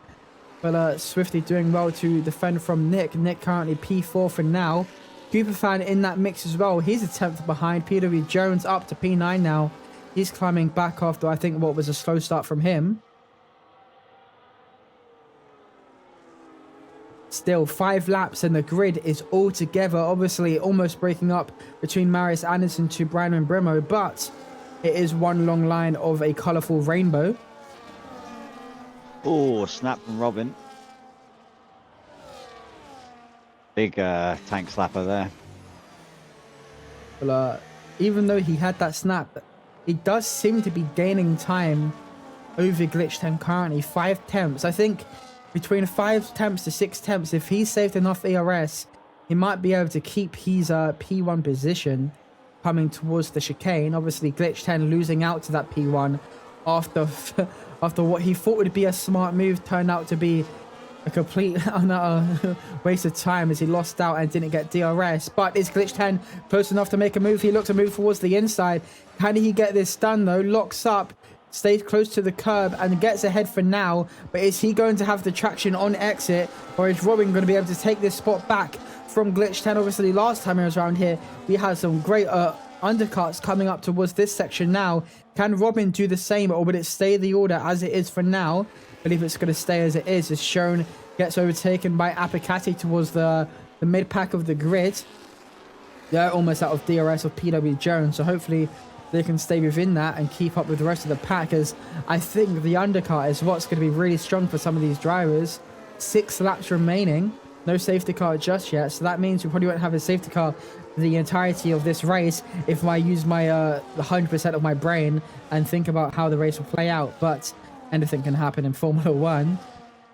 But Swifty doing well to defend from Nick. Nick currently P4 for now. Cooper Fan in that mix as well. He's a 10th behind. PW Jones up to P9 now. He's climbing back after I think what was a slow start from him. Still 5 laps and the grid is all together, obviously almost breaking up between Marius Anderson to Brian Brimo, but it is one long line of a colourful rainbow. Oh, snap from Robin. Big tank slapper there. Well, even though he had that snap, he does seem to be gaining time over Glitch 10 currently. 5 attempts. I think between 5 attempts to 6 attempts, if he saved enough ERS, he might be able to keep his P1 position coming towards the chicane. Obviously, Glitch 10 losing out to that P1 after after what he thought would be a smart move turned out to be a complete waste of time as he lost out and didn't get DRS. But is Glitch 10 close enough to make a move? He looked to move towards the inside. Can he get this done though? Locks up. Stays close to the curb and gets ahead for now, but is he going to have the traction on exit, or is Robin going to be able to take this spot back from Glitch 10? Obviously last time he was around here we had some great undercuts coming up towards this section now. Can Robin do the same, or would it stay the order as it is for now? I believe it's going to stay as it is, as Shone gets overtaken by Apicati towards the mid pack of the grid. They're almost out of DRS of PW Jones, so hopefully they can stay within that and keep up with the rest of the pack, as I think the undercut is what's going to be really strong for some of these drivers. 6 laps remaining, no safety car just yet, so that means we probably won't have a safety car for the entirety of this race if I use my 100% of my brain and think about how the race will play out. But anything can happen in Formula 1.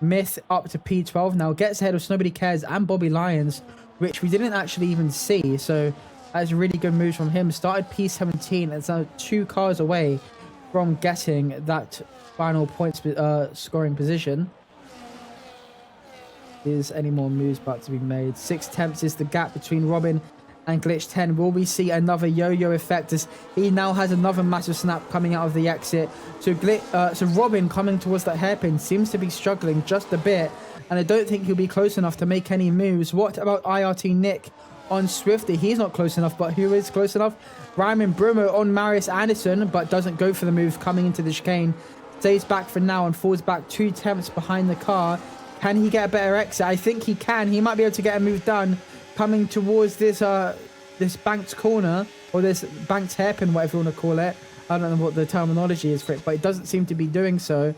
Myth up to P12 now, gets ahead of Nobody Cares and Bobby Lyons, which we didn't actually even see, so that's a really good move from him. Started P17 and so 2 cars away from getting that final points scoring position. Is any more moves about to be made? 6 attempts is the gap between Robin and glitch 10. Will we see another yo-yo effect as he now has another massive snap coming out of the exit? So Robin coming towards that hairpin seems to be struggling just a bit, and I don't think he'll be close enough to make any moves. What about IRT Nick on Swifty? He's not close enough, but who is close enough? Ryman Brumo on Marius Anderson, but doesn't go for the move coming into the chicane. Stays back for now and falls back 2 attempts behind the car. Can he get a better exit? I think he can. He might be able to get a move done coming towards this banked corner, or this banked hairpin, whatever you want to call it. I don't know what the terminology is for it, but it doesn't seem to be doing so.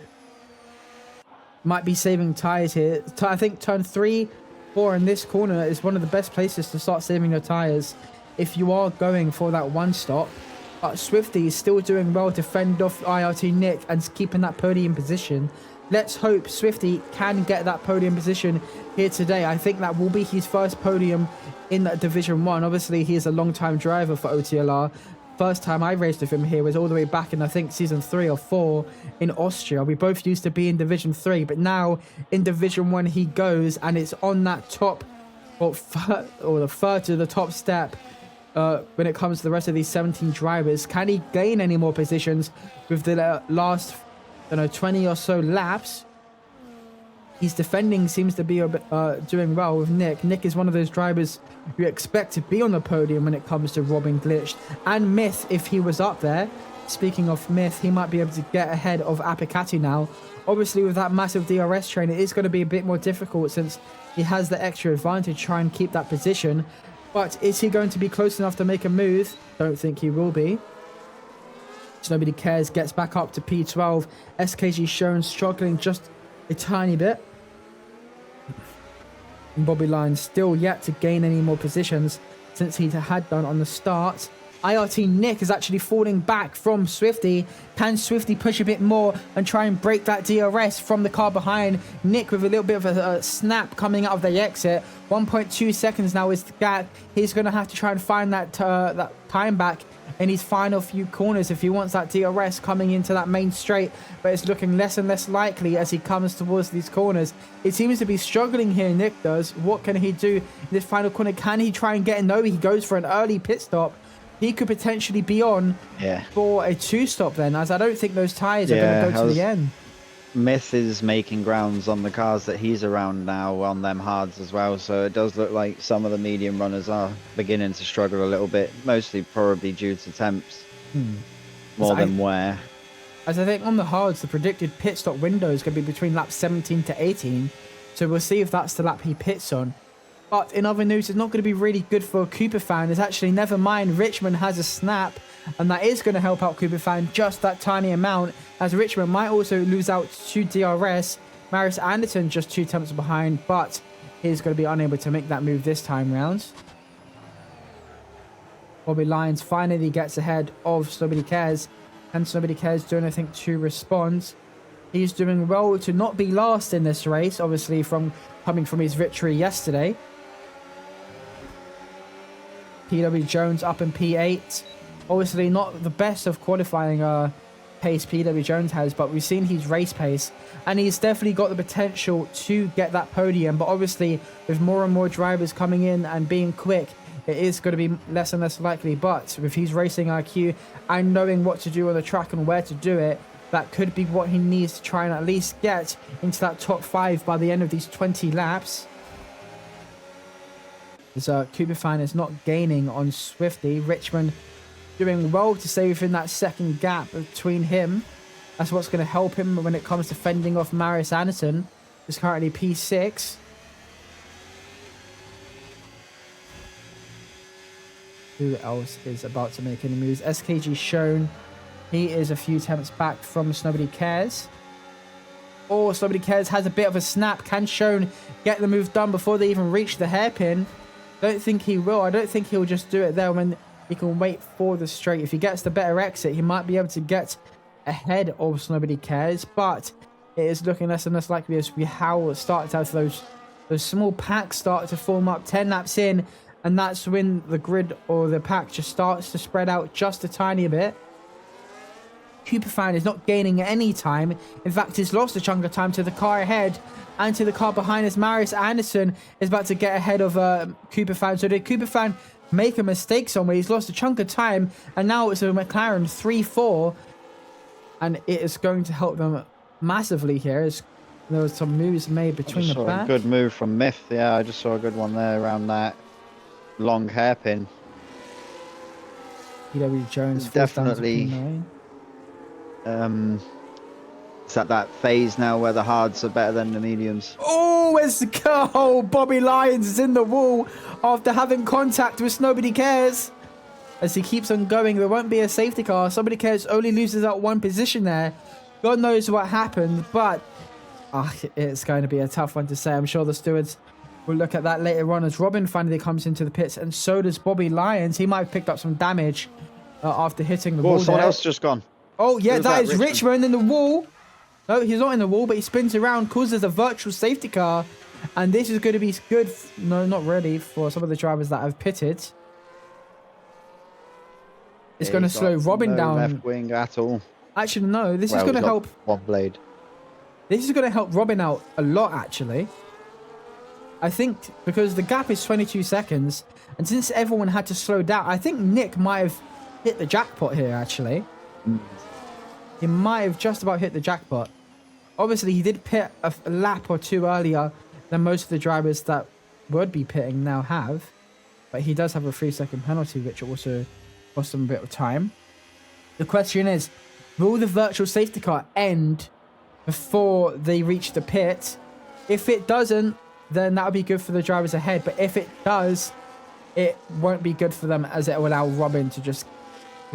Might be saving tyres here. I think turn 3, 4 in this corner is one of the best places to start saving your tyres if you are going for that one stop. But Swifty is still doing well to fend off IRT Nick and keeping that podium position. Let's hope Swifty can get that podium position here today. I think that will be his first podium in Division 1. Obviously, he is a long-time driver for OTLR. First time I raced with him here was all the way back in, I think, Season 3 or 4 in Austria. We both used to be in Division 3, but now in Division 1 he goes, and it's on that top, or the third to the top step when it comes to the rest of these 17 drivers. Can he gain any more positions with the last 20 or so laps? His defending seems to be doing well with Nick. Nick is one of those drivers you expect to be on the podium when it comes to Robin Glitched. And Myth, if he was up there. Speaking of Myth, he might be able to get ahead of Apicati now. Obviously, with that massive DRS train, it is going to be a bit more difficult since he has the extra advantage to try and keep that position. But is he going to be close enough to make a move? Don't think he will be. So nobody cares. Gets back up to P12. SKG shown struggling just a tiny bit. And Bobby Line still yet to gain any more positions since he had done on the start. IRT Nick is actually falling back from Swifty. Can Swifty push a bit more and try and break that DRS from the car behind? Nick with a little bit of a snap coming out of the exit. 1.2 seconds now is the gap. He's going to have to try and find that time back in his final few corners if he wants that DRS coming into that main straight, but it's looking less and less likely as he comes towards these corners. It seems to be struggling here, Nick does. What can he do in this final corner? Can he try and get it? No, he goes for an early pit stop. He could potentially be on for a 2-stop then, as I don't think those tyres are going to go to the end. Myth is making grounds on the cars that he's around now on them hards as well, so it does look like some of the medium runners are beginning to struggle a little bit, mostly probably due to temps more than wear. As I think on the hards, the predicted pit stop window is going to be between laps 17 to 18, so we'll see if that's the lap he pits on. But in other news, it's not going to be really good for Cooper fan. It's actually, never mind, Richmond has a snap, and that is going to help out Cooper fan just that tiny amount, as Richmond might also lose out to DRS. Marius Anderson just 2 attempts behind, but he's going to be unable to make that move this time round. Bobby Lyons finally gets ahead of Nobody Cares, and Nobody Cares doing anything to respond. He's doing well to not be last in this race, obviously from coming from his victory yesterday. PW Jones up in P8. Obviously not the best of qualifying pace PW Jones has, but we've seen his race pace, and he's definitely got the potential to get that podium. But obviously with more and more drivers coming in and being quick, it is going to be less and less likely. But with his racing IQ and knowing what to do on the track and where to do it, that could be what he needs to try and at least get into that top 5 by the end of these 20 laps. As Cooper fan is not gaining on Swifty. Richmond doing well to stay within that second gap between him. That's what's going to help him when it comes to fending off Marius Anderson, who's currently P6. Who else is about to make any moves? SKG shown. He is a few attempts back from Nobody Cares. Or Nobody Cares has a bit of a snap. Can Shown get the move done before they even reach the hairpin? Don't think he will. I don't think he'll just do it there when he can wait for the straight. If he gets the better exit, he might be able to get ahead of Nobody Cares. But it is looking less and less likely as we start out those small packs start to form up 10 laps in. And that's when the grid or the pack just starts to spread out just a tiny bit. Cooper fan is not gaining any time. In fact, he's lost a chunk of time to the car ahead and to the car behind as Marius Anderson is about to get ahead of Cooper fan. So did Cooper fan make a mistake somewhere. He's lost a chunk of time, and now it's a McLaren 3-4, and it is going to help them massively here. There was some moves made between the back. A good move from Myth. Yeah, I just saw a good one there around that long hairpin. PW Jones definitely. It's at that phase now where the hards are better than the mediums. Oh, it's the goal. Bobby Lyons is in the wall after having contact with Nobody Cares. As he keeps on going, there won't be a safety car. Somebody Cares only loses out one position there. God knows what happened, but it's going to be a tough one to say. I'm sure the stewards will look at that later on as Robin finally comes into the pits, and so does Bobby Lyons. He might have picked up some damage after hitting the wall. Someone else just gone. Oh, yeah, that is Richmond in the wall. No, he's not in the wall, but he spins around, causes a virtual safety car. And this is going to be good. No, not really, for some of the drivers that have pitted. It's going to slow Robin down. Left wing at all. Actually, no, this is going to help. One blade. This is going to help Robin out a lot, actually. I think because the gap is 22 seconds, and since everyone had to slow down, I think Nick might have hit the jackpot here, actually. He might have just about hit the jackpot. Obviously, he did pit a lap or two earlier than most of the drivers that would be pitting now have. But he does have a 3-second penalty, which also cost him a bit of time. The question is, will the virtual safety car end before they reach the pit? If it doesn't, then that would be good for the drivers ahead. But if it does, it won't be good for them, as it will allow Robin to just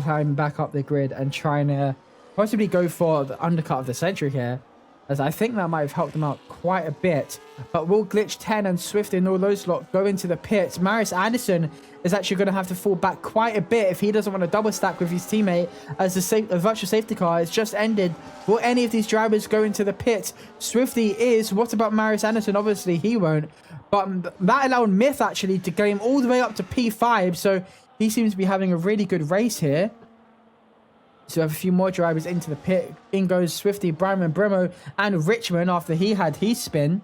climb back up the grid and try and possibly go for the undercut of the century here, as I think that might have helped them out quite a bit. But will Glitch 10 and Swift and all those lot go into the pits? Marius Anderson is actually going to have to fall back quite a bit if he doesn't want to double stack with his teammate, as the virtual safety car has just ended. Will any of these drivers go into the pits? Swifty is. What about Marius Anderson? Obviously he won't, but that allowed Myth actually to get him all the way up to P5, so he seems to be having a really good race here. So we have a few more drivers into the pit. In goes Swifty, Bryman, Bremo, and Richmond after he had his spin.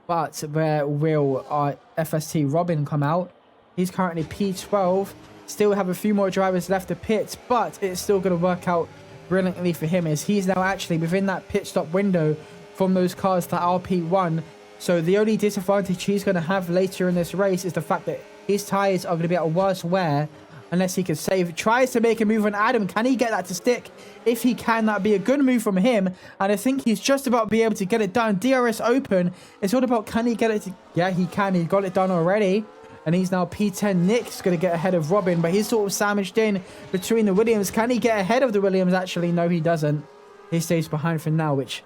But where will our FST Robin come out? He's currently P12. Still have a few more drivers left to pit, but it's still going to work out brilliantly for him, as he's now actually within that pit stop window from those cars that are P1. So the only disadvantage he's going to have later in this race is the fact that his tyres are going to be at a worse wear, unless he can save. Tries to make a move on Adam. Can he get that to stick? If he can, that'd be a good move from him. And I think he's just about to be able to get it done. DRS open. It's all about, can he get it to... Yeah, he can. He got it done already. And he's now P10. Nick's going to get ahead of Robin, but he's sort of sandwiched in between the Williams. Can he get ahead of the Williams? Actually, no, he doesn't. He stays behind for now, which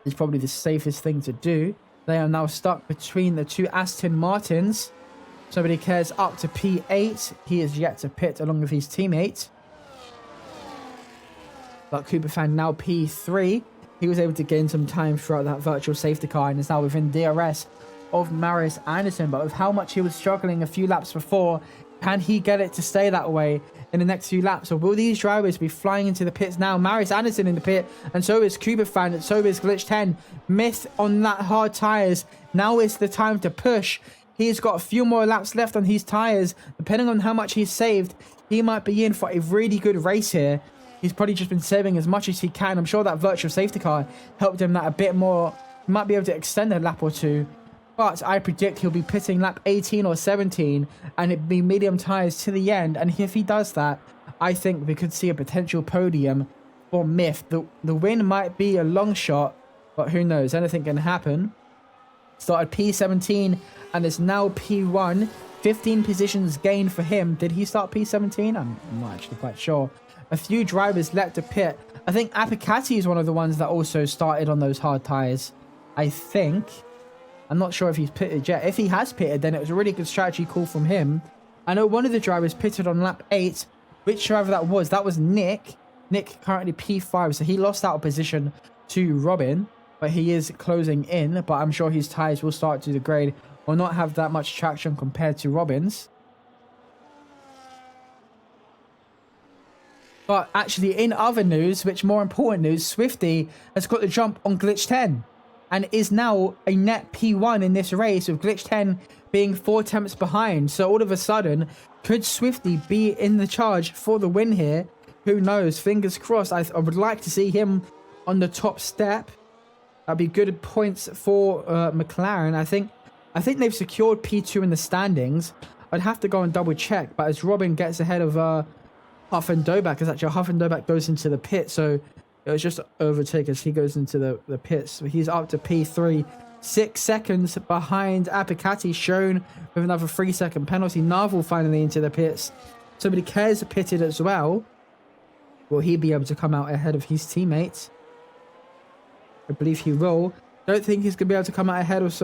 is probably the safest thing to do. They are now stuck between the two Aston Martins. Somebody Cares up to P8. He is yet to pit along with his teammate. But Cooper Fan now P3. He was able to gain some time throughout that virtual safety car and is now within DRS of Marius Anderson. But with how much he was struggling a few laps before, can he get it to stay that way in the next few laps? Or will these drivers be flying into the pits now? Marius Anderson in the pit, and so is Cooper Fan, and so is Glitch 10. Myth on that hard tyres. Now is the time to push. He's got a few more laps left on his tyres. Depending on how much he's saved, he might be in for a really good race here. He's probably just been saving as much as he can. I'm sure that virtual safety car helped him that a bit more. He might be able to extend a lap or two. But I predict he'll be pitting lap 18 or 17 and it'd be medium tyres to the end. And if he does that, I think we could see a potential podium for Myth. The win might be a long shot, but who knows? Anything can happen. Started P17 and is now P1. 15 positions gained for him. Did he start P17? I'm not actually quite sure. A few drivers left to pit. I think Apicati is one of the ones that also started on those hard tyres. I think. I'm not sure if he's pitted yet. If he has pitted, then it was a really good strategy call from him. I know one of the drivers pitted on lap 8. Which driver that was Nick. Nick currently P5, so he lost out a position to Robin. But he is closing in, but I'm sure his tyres will start to degrade or not have that much traction compared to Robin's. But actually, in other news, which more important news, Swifty has got the jump on Glitch 10. and is now a net P1 in this race, with Glitch 10 being 4 attempts behind. So all of a sudden, could Swifty be in the charge for the win here? Who knows? Fingers crossed. I would like to see him on the top step. That'd be good points for McLaren. I think they've secured P2 in the standings. I'd have to go and double check, but as Robin gets ahead of Huff and Dobak, as actually Huff and Dobak goes into the pit, so it was just overtake as he goes into the pits. So he's up to P3, 6 seconds behind Apicati, shown with another 3-second penalty. Narvel finally into the pits. Somebody cares pitted as well. Will he be able to come out ahead of his teammates? I believe he will. Don't think he's going to be able to come out ahead of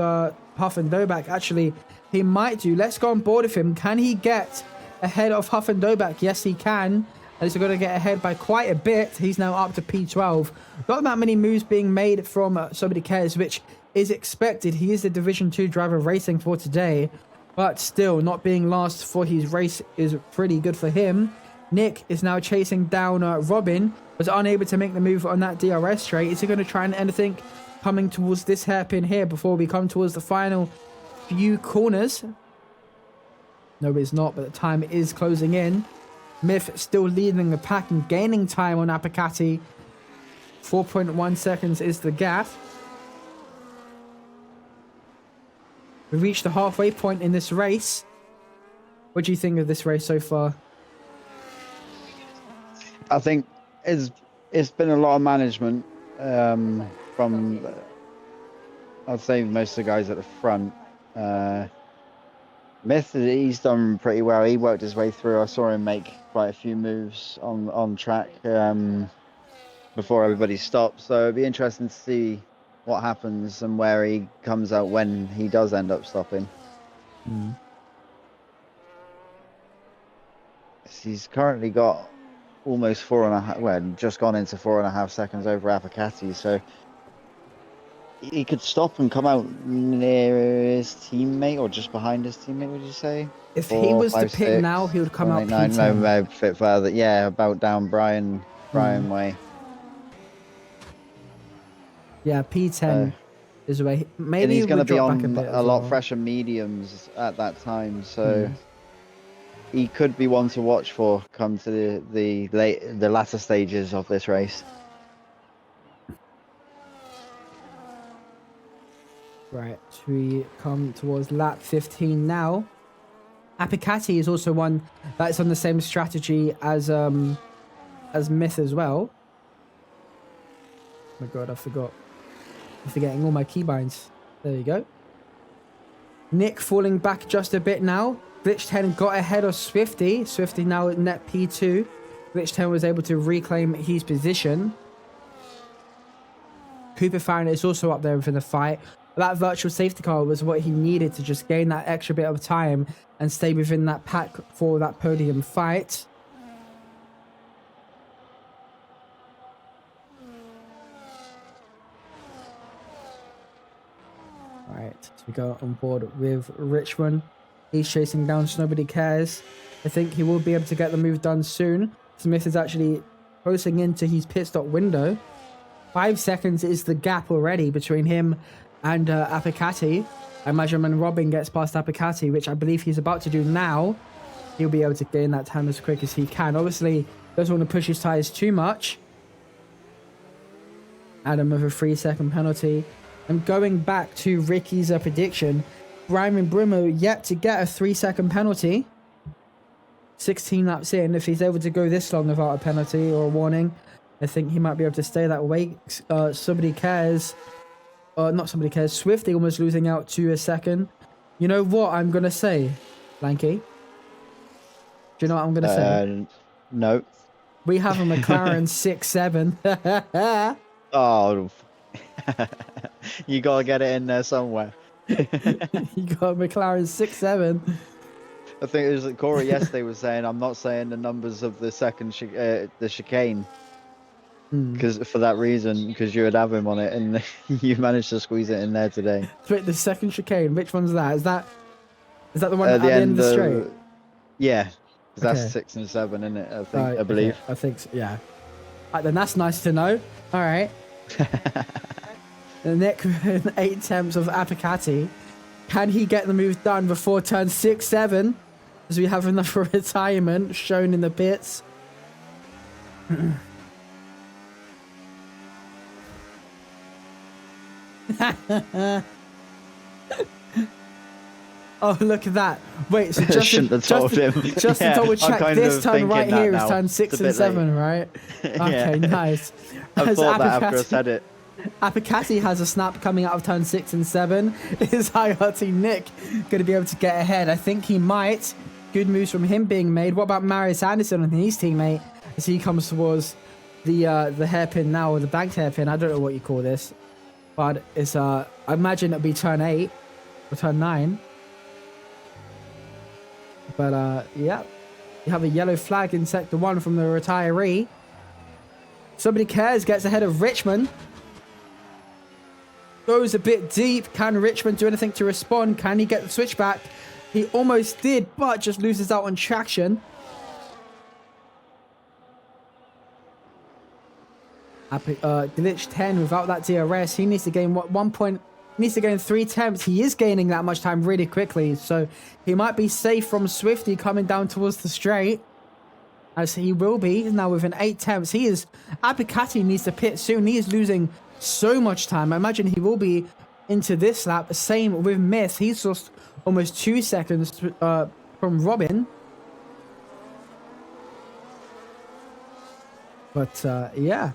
Huff and Dobak. Actually, he might do. Let's go on board with him. Can he get ahead of Huff and Dobak? Yes, he can. And he's going to get ahead by quite a bit. He's now up to P12. Not that many moves being made from Somebody Cares, which is expected. He is the Division 2 driver racing for today. But still, not being last for his race is pretty good for him. Nick is now chasing down Robin. Was unable to make the move on that DRS straight. Is he going to try and anything coming towards this hairpin here before we come towards the final few corners? No, it's not, but the time is closing in. Myth still leading the pack and gaining time on Apicati. 4.1 seconds is the gap. We reached the halfway point in this race. What do you think of this race so far? I think it's been a lot of management from, I'd say, most of the guys at the front. Myth, he's done pretty well. He worked his way through. I saw him make quite a few moves on track before everybody stopped. So it'd be interesting to see what happens and where he comes out when he does end up stopping. He's currently got almost 4.5, well, just gone into 4.5 seconds over Apicati, so he could stop and come out near his teammate or just behind his teammate, would you say? If he was to pit now, he would come out P10. No, a bit further. Yeah, about down Brian way. Yeah, P10 is where maybe and he's going to be on a lot fresher mediums at that time, so he could be one to watch for come to the latter stages of this race. Right, we come towards lap 15 now. Apicati is also one that's on the same strategy as Myth as well. Oh my god, I forgot. I'm forgetting all my keybinds. There you go. Nick falling back just a bit now. Glitch 10 got ahead of Swifty. Swifty now at net P2. Glitch 10 was able to reclaim his position. Cooper Farron is also up there within the fight. That virtual safety car was what he needed to just gain that extra bit of time and stay within that pack for that podium fight. Alright, so we go on board with Richmond. He's chasing down Nobody Cares. I think he will be able to get the move done soon. Smith is actually closing into his pit stop window. 5 seconds is the gap already between him and Apicati. I imagine when Robin gets past Apicati, which I believe he's about to do now, he'll be able to gain that time as quick as he can. Obviously, doesn't want to push his tyres too much. Adam with a 3-second penalty. And going back to Ricky's prediction, Brian Brimo yet to get a 3-second penalty. 16 laps in, if he's able to go this long without a penalty or a warning, I think he might be able to stay that way. Somebody Cares. Not Somebody Cares. Swifty almost losing out to a second. You know what I'm going to say, Lanky? Do you know what I'm going to say? No. We have a McLaren 6-7. Oh, you got to get it in there somewhere. You got a McLaren 6-7. I think it was Corey yesterday was saying, I'm not saying the numbers of the second the chicane. Because for that reason, because you would have him on it, and you managed to squeeze it in there today. Wait, the second chicane, which one's that? Is that the one at the end of the straight? Yeah, because that's 6 and 7, isn't it? I believe. Okay. I think so, yeah. Right, then that's nice to know. All right. Nick with 8 attempts of Apicati. Can he get the move done before turn 6, 7? As we have another retirement shown in the pits. Oh, look at that. Wait, so just Shouldn't have told him. Just to Yeah, double I'm check, kind this of turn thinking right that here is now. turn It's 6 a and bit 7, late. right? Yeah. Okay, nice. I As thought that after I Apicati- said it. Apicati has a snap coming out of turn 6 and 7. Is IRT Nick going to be able to get ahead? I think he might. Good moves from him being made. What about Marius Anderson and his teammate as he comes towards the hairpin now, or the banked hairpin? I don't know what you call this, but it's I imagine it'll be turn 8 or turn 9. But yeah, you have a yellow flag in sector 1 from the retiree. Somebody Cares gets ahead of Richmond. Goes a bit deep. Can Richmond do anything to respond? Can he get the switchback? He almost did, but just loses out on traction. Glitch 10 without that DRS. He needs to gain 1 point. He needs to gain 3 attempts. He is gaining that much time really quickly, so he might be safe from Swifty coming down towards the straight. As he will be. He's now within 8 attempts. He is... Apicati needs to pit soon. He is losing so much time. I imagine he will be into this lap. Same with Myth. He's lost almost 2 seconds from Robin. But yeah.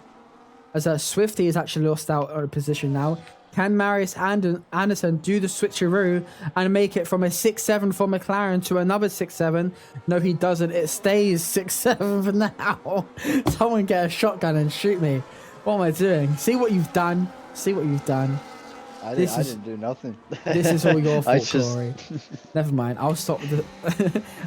As Swifty is actually lost out on a position now. Can Marius Anderson do the switcheroo and make it from a 6-7 for McLaren to another 6-7? No, he doesn't. It stays 6-7 for now. Someone get a shotgun and shoot me. What am I doing? See what you've done. See what you've done. I didn't do nothing. This is all your fault, just... Corey. Never mind. I'll stop the...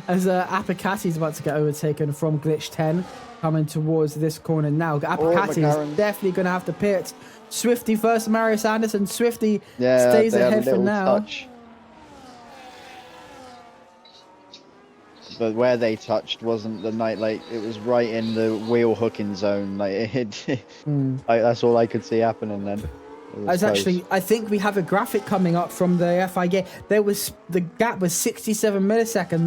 As Apicati is about to get overtaken from Glitch 10, coming towards this corner now. Apicati is definitely going to have to pit. Swifty versus Marius Anderson. Swifty stays ahead for now. Touch. But where they touched wasn't the night, like it was right in the wheel hooking zone. Like that's all I could see happening then. I think we have a graphic coming up from the FIA. The gap was 67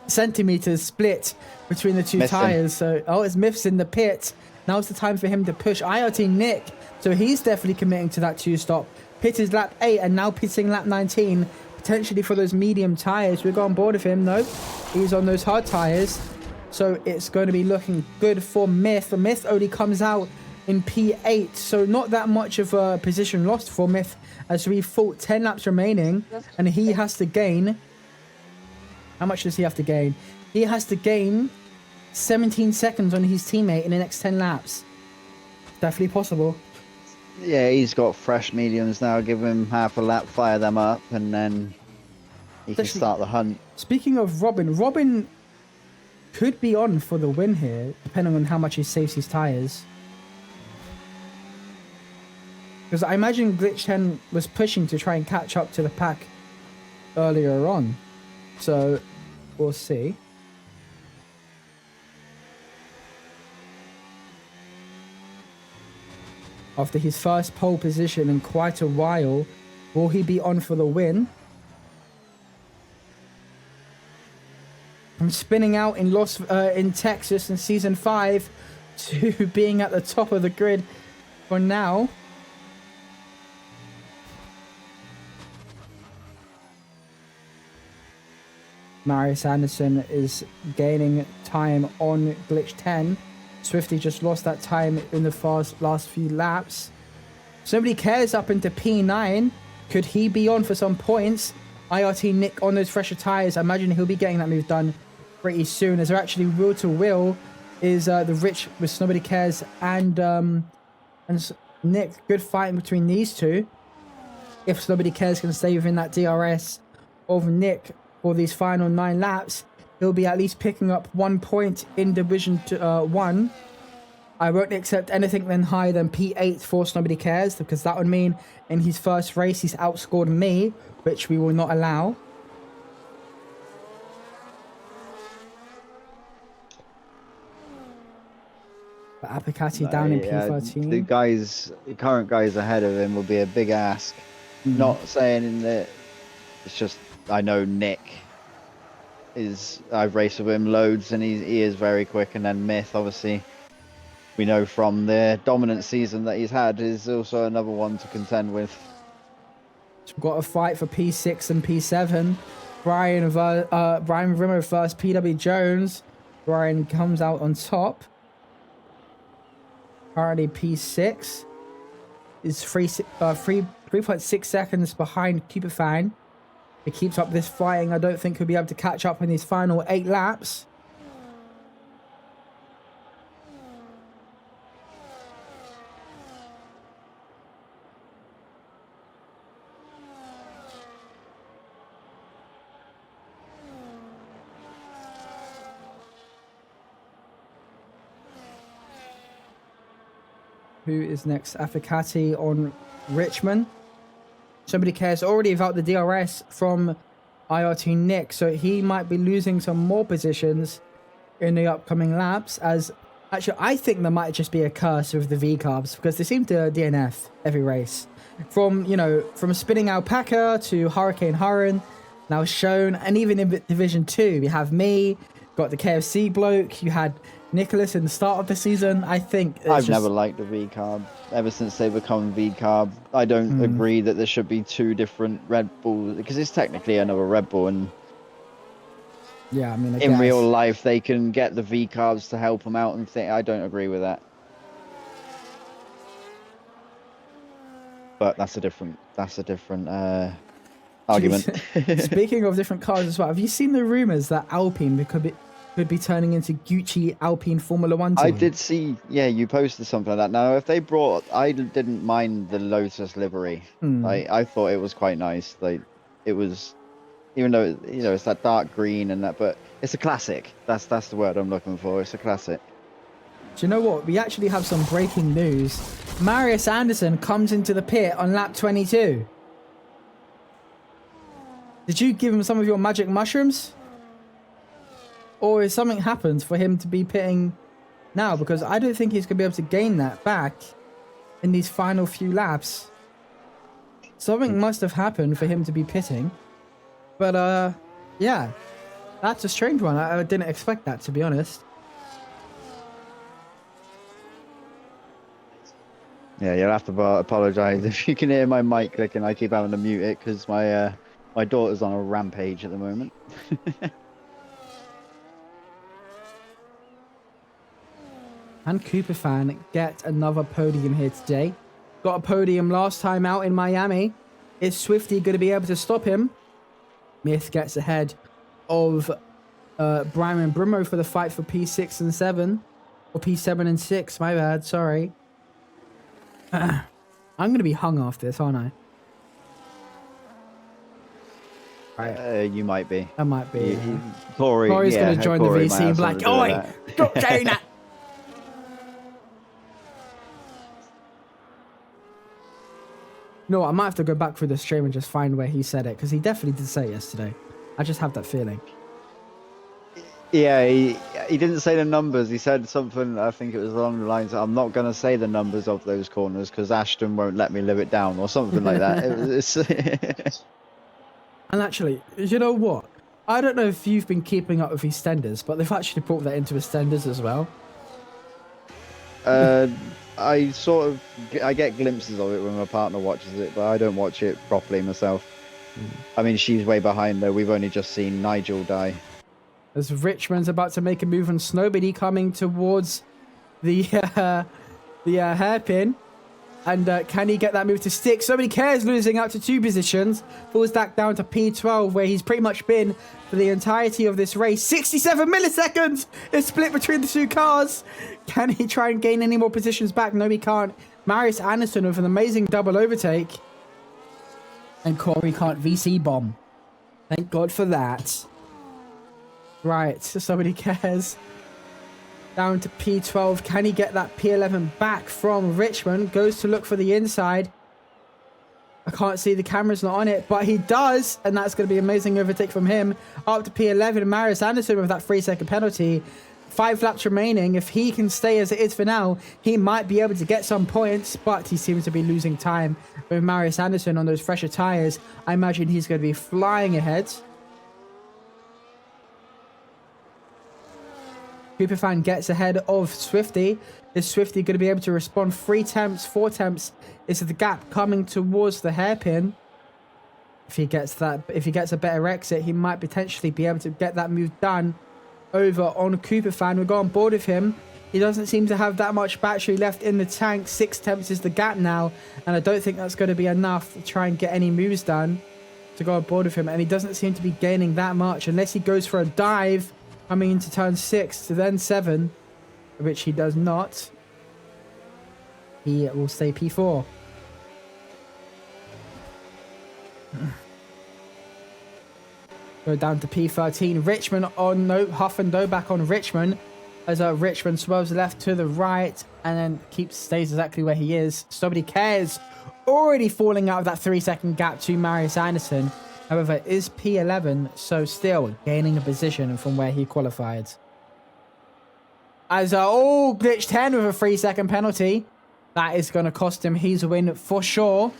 centimeters split between the two tires. So it's Myths in the pit. Now's the time for him to push IoT Nick. So he's definitely committing to that 2-stop. Pit is lap 8 and now pitting lap 19. Potentially for those medium tires. We'll go on board with him. No, he's on those hard tires. So it's going to be looking good for Myth. The Myth only comes out in P8. So not that much of a position lost for Myth as we fought 10 laps remaining. And he has to gain... How much does he have to gain? He has to gain 17 seconds on his teammate in the next 10 laps. Definitely possible. Yeah, he's got fresh mediums now. Give him half a lap, fire them up, and then he can start the hunt. Speaking of Robin could be on for the win here, depending on how much he saves his tyres. Because I imagine Glitch 10 was pushing to try and catch up to the pack earlier on. So, we'll see. After his first pole position in quite a while, will he be on for the win? From spinning out in Texas in Season 5 to being at the top of the grid for now. Marius Anderson is gaining time on Glitch 10. Swifty just lost that time in the last few laps. Somebody Cares up into P9. Could he be on for some points? IRT Nick on those fresher tyres. I imagine he'll be getting that move done pretty soon. As they're actually wheel to wheel is the Rich with Nobody Cares and Nick. Good fighting between these two. If Nobody Cares can stay within that DRS of Nick for these final 9 laps, he'll be at least picking up 1 point in Division 1. I won't accept anything then higher than P8 for Nobody Cares, because that would mean in his first race he's outscored me, which we will not allow. But Apicati down in The P13. the current guys ahead of him will be a big ask. Not saying that it's just, I know Nick I've raced with him loads and he is very quick, and then Myth, obviously, we know from the dominant season that he's had, is also another one to contend with. So we've got a fight for P6 and P7. Brian Rimmer versus PW Jones. Brian comes out on top. Currently P6 is 3.6 seconds behind Cupifine. If he keeps up this fighting, I don't think he'll be able to catch up in his final 8 laps. Who is next? Afficati on Richmond. Somebody cares already about the DRS from IRT Nick, so he might be losing some more positions in the upcoming laps. As actually, I think there might just be a curse with the V carbs because they seem to DNF every race. From Spinning Alpaca to Hurricane Hurren, now shown, and even in Division 2, we have me, got the KFC bloke, you had Nicholas in the start of the season. I think I've never liked the V carb ever since they become V carb. I don't agree that there should be 2 different Red Bulls, because it's technically another Red Bull, and yeah, I mean, in real life they can get the V carbs to help them out, and I don't agree with that. But that's a different argument. Speaking of different cars as well, have you seen the rumors that Alpine could be turning into Gucci Alpine Formula 1 team? I did see, yeah, you posted something like that. Now, if they I didn't mind the Lotus livery. I thought it was quite nice. Like, it was, even though, it's that dark green and that, but it's a classic. That's the word I'm looking for. It's a classic. Do you know what? We actually have some breaking news. Marius Anderson comes into the pit on lap 22. Did you give him some of your magic mushrooms? Or has something happened for him to be pitting now? Because I don't think he's going to be able to gain that back in these final few laps. Something must have happened for him to be pitting. But, yeah. That's a strange one. I didn't expect that, to be honest. Yeah, you'll have to apologise if you can hear my mic clicking. I keep having to mute it because my daughter's on a rampage at the moment. And Cooper fan get another podium here today. Got a podium last time out in Miami. Is Swifty going to be able to stop him? Myth gets ahead of Brian Brimo for the fight for P6 and 7. Or P7 and 6, my bad, sorry. I'm going to be hung after this, aren't I? Right. You might be. I might be. Corey's going to join Corey the VC and be like, oi, stop saying that. No, I might have to go back through the stream and just find where he said it, because he definitely did say it yesterday. I just have that feeling. Yeah, he didn't say the numbers. He said something, I think it was along the lines, I'm not going to say the numbers of those corners because Ashton won't let me live it down, or something like that. And actually, you know what? I don't know if you've been keeping up with EastEnders, but they've actually brought that into EastEnders as well. I get glimpses of it when my partner watches it, but I don't watch it properly myself. I mean, she's way behind though. We've only just seen Nigel die. As Richmond's about to make a move on Snowbody coming towards the hairpin. And can he get that move to stick? Somebody cares, losing out to 2 positions. Falls back down to P12, where he's pretty much been for the entirety of this race. 67 milliseconds is split between the 2 cars. Can he try and gain any more positions back? No, he can't. Marius Anderson with an amazing double overtake. And Corey can't VC bomb. Thank God for that. Right, so somebody cares. Down to P12. Can he get that P11 back from Richmond? Goes to look for the inside. I can't see, the camera's not on it, but he does, and that's going to be an amazing overtake from him. Up to P11, Marius Anderson with that 3-second penalty. 5 laps remaining. If he can stay as it is for now, he might be able to get some points, but he seems to be losing time with Marius Anderson on those fresher tires. I imagine he's going to be flying ahead. Superfan gets ahead of Swifty. Is Swifty going to be able to respond? 3 temps, 4 temps. Is the gap coming towards the hairpin? If he gets a better exit, he might potentially be able to get that move done over on Cooperfan. We'll go on board with him. He doesn't seem to have that much battery left in the tank. 6 temps is the gap now, and I don't think that's going to be enough to try and get any moves done to go on board with him. And he doesn't seem to be gaining that much unless he goes for a dive coming into turn 6 to then 7, which he does not. He will stay P4. Go down to P13. Richmond on Huff and Doe back on Richmond as Richmond swerves left to the right and then stays exactly where he is. Nobody cares. Already falling out of that 3-second gap to Marius Anderson. However, it is P11, so still gaining a position from where he qualified. As Glitch 10 with a 3-second penalty. That is going to cost him his win for sure.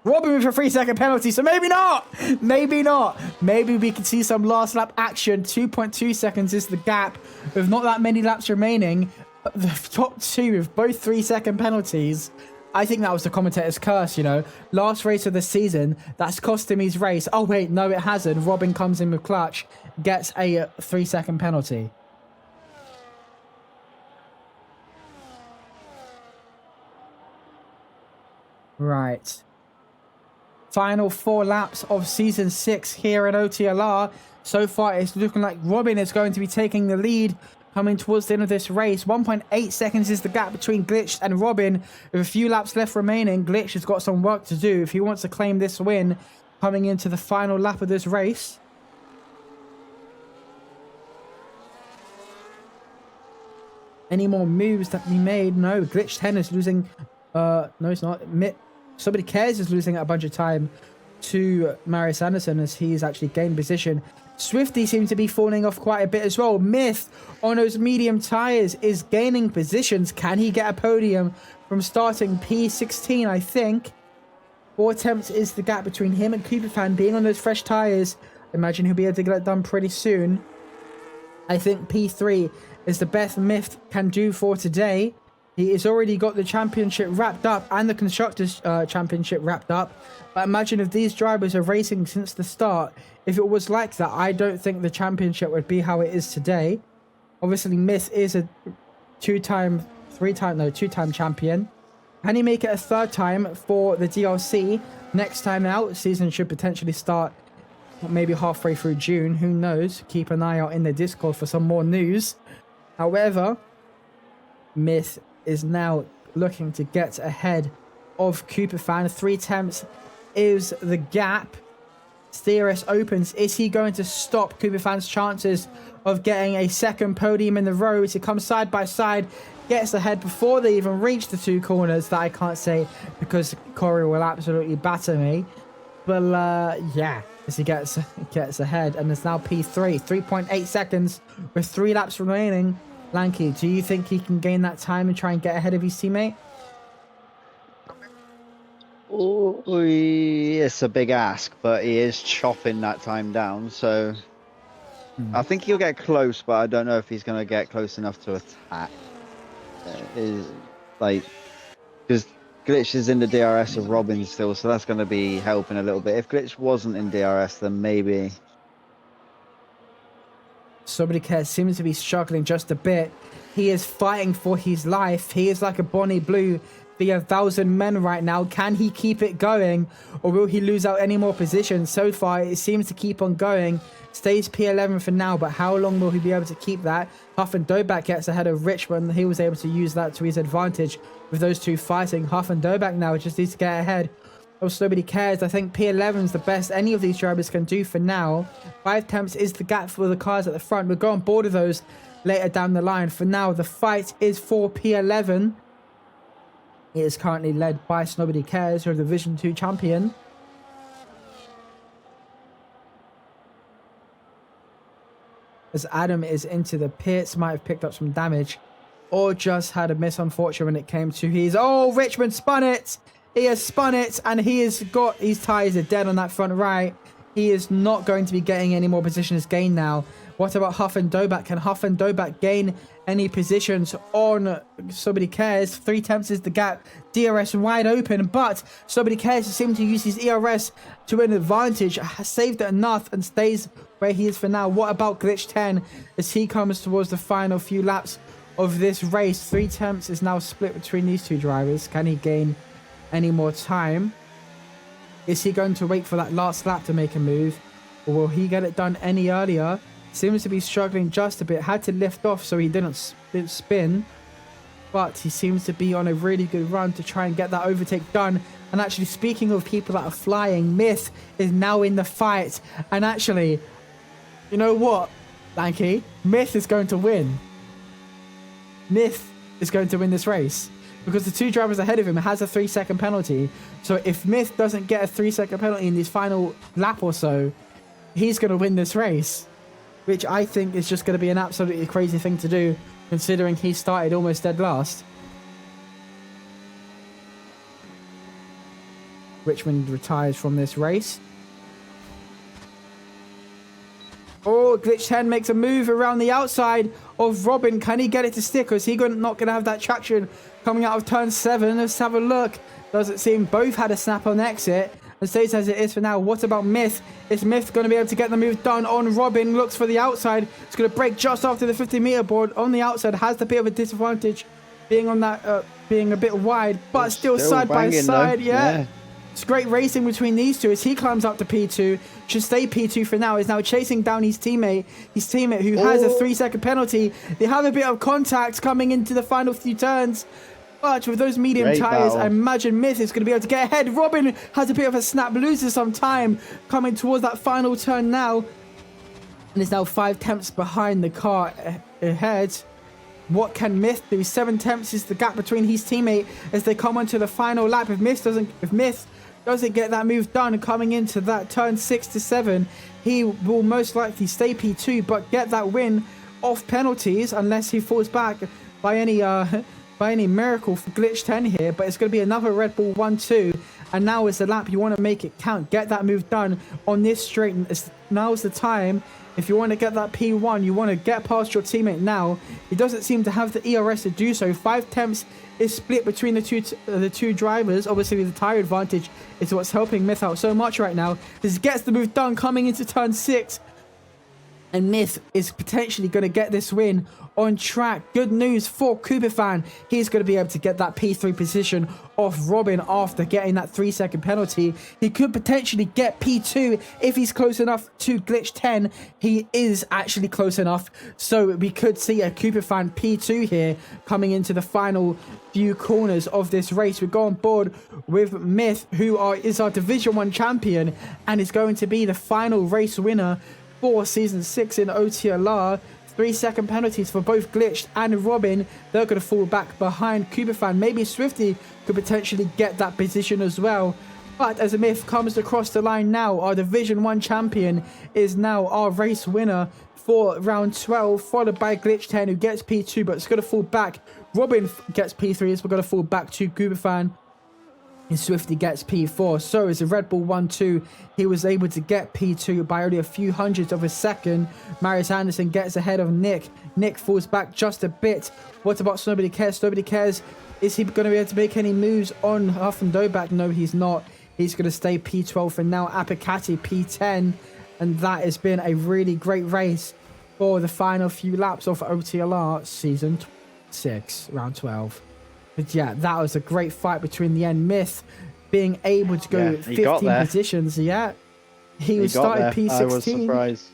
Robin with a 3-second penalty, so maybe not. Maybe not. Maybe we can see some last lap action. 2.2 seconds is the gap with not that many laps remaining. The top 2 with both 3-second penalties. I think that was the commentator's curse, you know. Last race of the season, that's cost him his race. Oh, wait, no, it hasn't. Robin comes in with clutch, gets a 3-second penalty. Right. Final 4 laps of Season 6 here in OTLR. So far, it's looking like Robin is going to be taking the lead coming towards the end of this race. 1.8 seconds is the gap between Glitch and Robin. With a few laps left remaining, Glitch has got some work to do if he wants to claim this win coming into the final lap of this race. Any more moves that we made? No, Glitch 10 is losing... no, it's not. Somebody Cares is losing a bunch of time to Marius Anderson as he's actually gained position. Swifty seems to be falling off quite a bit as well. Myth on those medium tires is gaining positions. Can he get a podium from starting P16? I think 4 attempts is the gap between him and Cooperfan being on those fresh tires. I imagine he'll be able to get it done pretty soon. I think P3 is the best Myth can do for today. He has already got the championship wrapped up and the Constructors' Championship wrapped up. But imagine if these drivers are racing since the start. If it was like that, I don't think the championship would be how it is today. Obviously, Myth is a 2-time champion. Can he make it a 3rd time for the DLC? Next time out, season should potentially start maybe halfway through June. Who knows? Keep an eye out in the Discord for some more news. However, Myth is now looking to get ahead of Cooperfan. 3 attempts is the gap. DRS opens. Is he going to stop Cooperfan's chances of getting a 2nd podium in the row? As he comes side by side, gets ahead before they even reach the 2 corners. That I can't say because Corey will absolutely batter me. But yeah, as he gets ahead, and it's now P3. 3.8 seconds with 3 laps remaining. Lanky, do you think he can gain that time and try and get ahead of his teammate? Oh, it's a big ask, but he is chopping that time down, so I think he'll get close, but I don't know if he's going to get close enough to attack. Because Glitch is in the DRS of Robin still, so that's going to be helping a little bit. If Glitch wasn't in DRS, then maybe... Somebody Cares seems to be struggling just a bit. He is fighting for his life. He is like a Bonnie Blue via 1,000 men right now. Can he keep it going, or will he lose out any more positions? So far, it seems to keep on going. Stays P11 for now, but how long will he be able to keep that? Huff and Doback gets ahead of Richmond. He was able to use that to his advantage with those 2 fighting. Huff and Doback now just needs to get ahead. Also, Nobody Cares. I think P11 is the best any of these drivers can do for now. 5 attempts is the gap for the cars at the front. We'll go on board of those later down the line. For now, the fight is for P11. It is currently led by Nobody Cares, who are the Division 2 champion. as Adam is into the pits, might have picked up some damage or just had a miss, unfortunate, when it came to his... Oh, Richmond spun it. He has spun it, and his tires are dead on that front right. He is not going to be getting any more positions gained now. What about Huff and Dobak? Can Huff and Dobak gain any positions on Somebody Cares? 3 tenths is the gap. DRS wide open, but Somebody Cares seems to use his ERS to an advantage. Has saved it enough and stays where he is for now. What about Glitch 10 as he comes towards the final few laps of this race? 3 tenths is now split between these two drivers. Can he gain any more time? Is he going to wait for that last lap to make a move, or will he get it done any earlier? Seems to be struggling just a bit. Had to lift off so he didn't spin, but he seems to be on a really good run to try and get that overtake done. And actually, speaking of people that are flying, Myth is now in the fight. And actually, you know what, Lanky? Myth is going to win. Myth is going to win this race, because the 2 drivers ahead of him has a 3-second penalty. So if Myth doesn't get a 3-second penalty in this final lap or so, he's going to win this race, which I think is just going to be an absolutely crazy thing to do, considering he started almost dead last. Richmond retires from this race. Oh, Glitch 10 makes a move around the outside of Robin. Can he get it to stick, or is he not going to have that traction coming out of turn 7? Let's have a look. Doesn't seem. Both had a snap on exit and stays as it is for now. What about Myth? Is Myth going to be able to get the move done on Robin? Looks for the outside. It's going to break just after the 50-meter board on the outside. Has a bit of a disadvantage being on that, being a bit wide, but still side by side. Yeah. It's great racing between these two as he climbs up to P2. Should stay P2 for now. Is now chasing down his teammate who has a 3-second penalty. They have a bit of contact coming into the final few turns. But with those medium tires, I imagine Myth is going to be able to get ahead. Robin has a bit of a snap, loses some time coming towards that final turn now. And is now 5 tenths behind the car ahead. What can Myth do? 7 tenths is the gap between his teammate as they come onto the final lap. If Myth doesn't get that move done coming into that turn 6 to 7, he will most likely stay P2 but get that win off penalties unless he falls back by any miracle for Glitch 10 here. But it's going to be another Red Bull 1-2, and now is the lap. You want to make it count, get that move done on this straight. Now is the time. If you want to get that P1, you want to get past your teammate now. He doesn't seem to have the ERS to do so. 5 tenths is split between the two drivers. Obviously, the tire advantage is what's helping Myth out so much right now. This gets the move done coming into turn 6. And Myth is potentially going to get this win on track. Good news for Cooper Fan. He's going to be able to get that P3 position off Robin after getting that 3-second penalty. He could potentially get P2 if he's close enough to Glitch 10. He is actually close enough. So we could see a Cooper Fan P2 here coming into the final few corners of this race. We go on board with Myth, who is our Division 1 champion and is going to be the final race winner for Season 6 in OTLR. 3-second penalties for both Glitched and Robin. They're going to fall back behind Cooper Fan. Maybe Swifty could potentially get that position as well. But as a Myth comes across the line now, our Division 1 champion is now our race winner for round 12, followed by Glitch 10, who gets P2, but it's going to fall back. Robin gets P3, so we're going to fall back to Cooper Fan. And Swifty gets P4. So as a Red Bull 1-2, he was able to get P2 by only a few hundredths of a second. Marius Anderson gets ahead of Nick. Nick falls back just a bit. What about Nobody Cares? Nobody Cares. Is he going to be able to make any moves on Huff and Dobak? No, he's not. He's going to stay P12 for now. Apicati P10. And that has been a really great race for the final few laps of OTLR Season 6, round 12. But yeah, that was a great fight between the end. Myth being able to go 15 positions. Yeah, he started P16. I was surprised.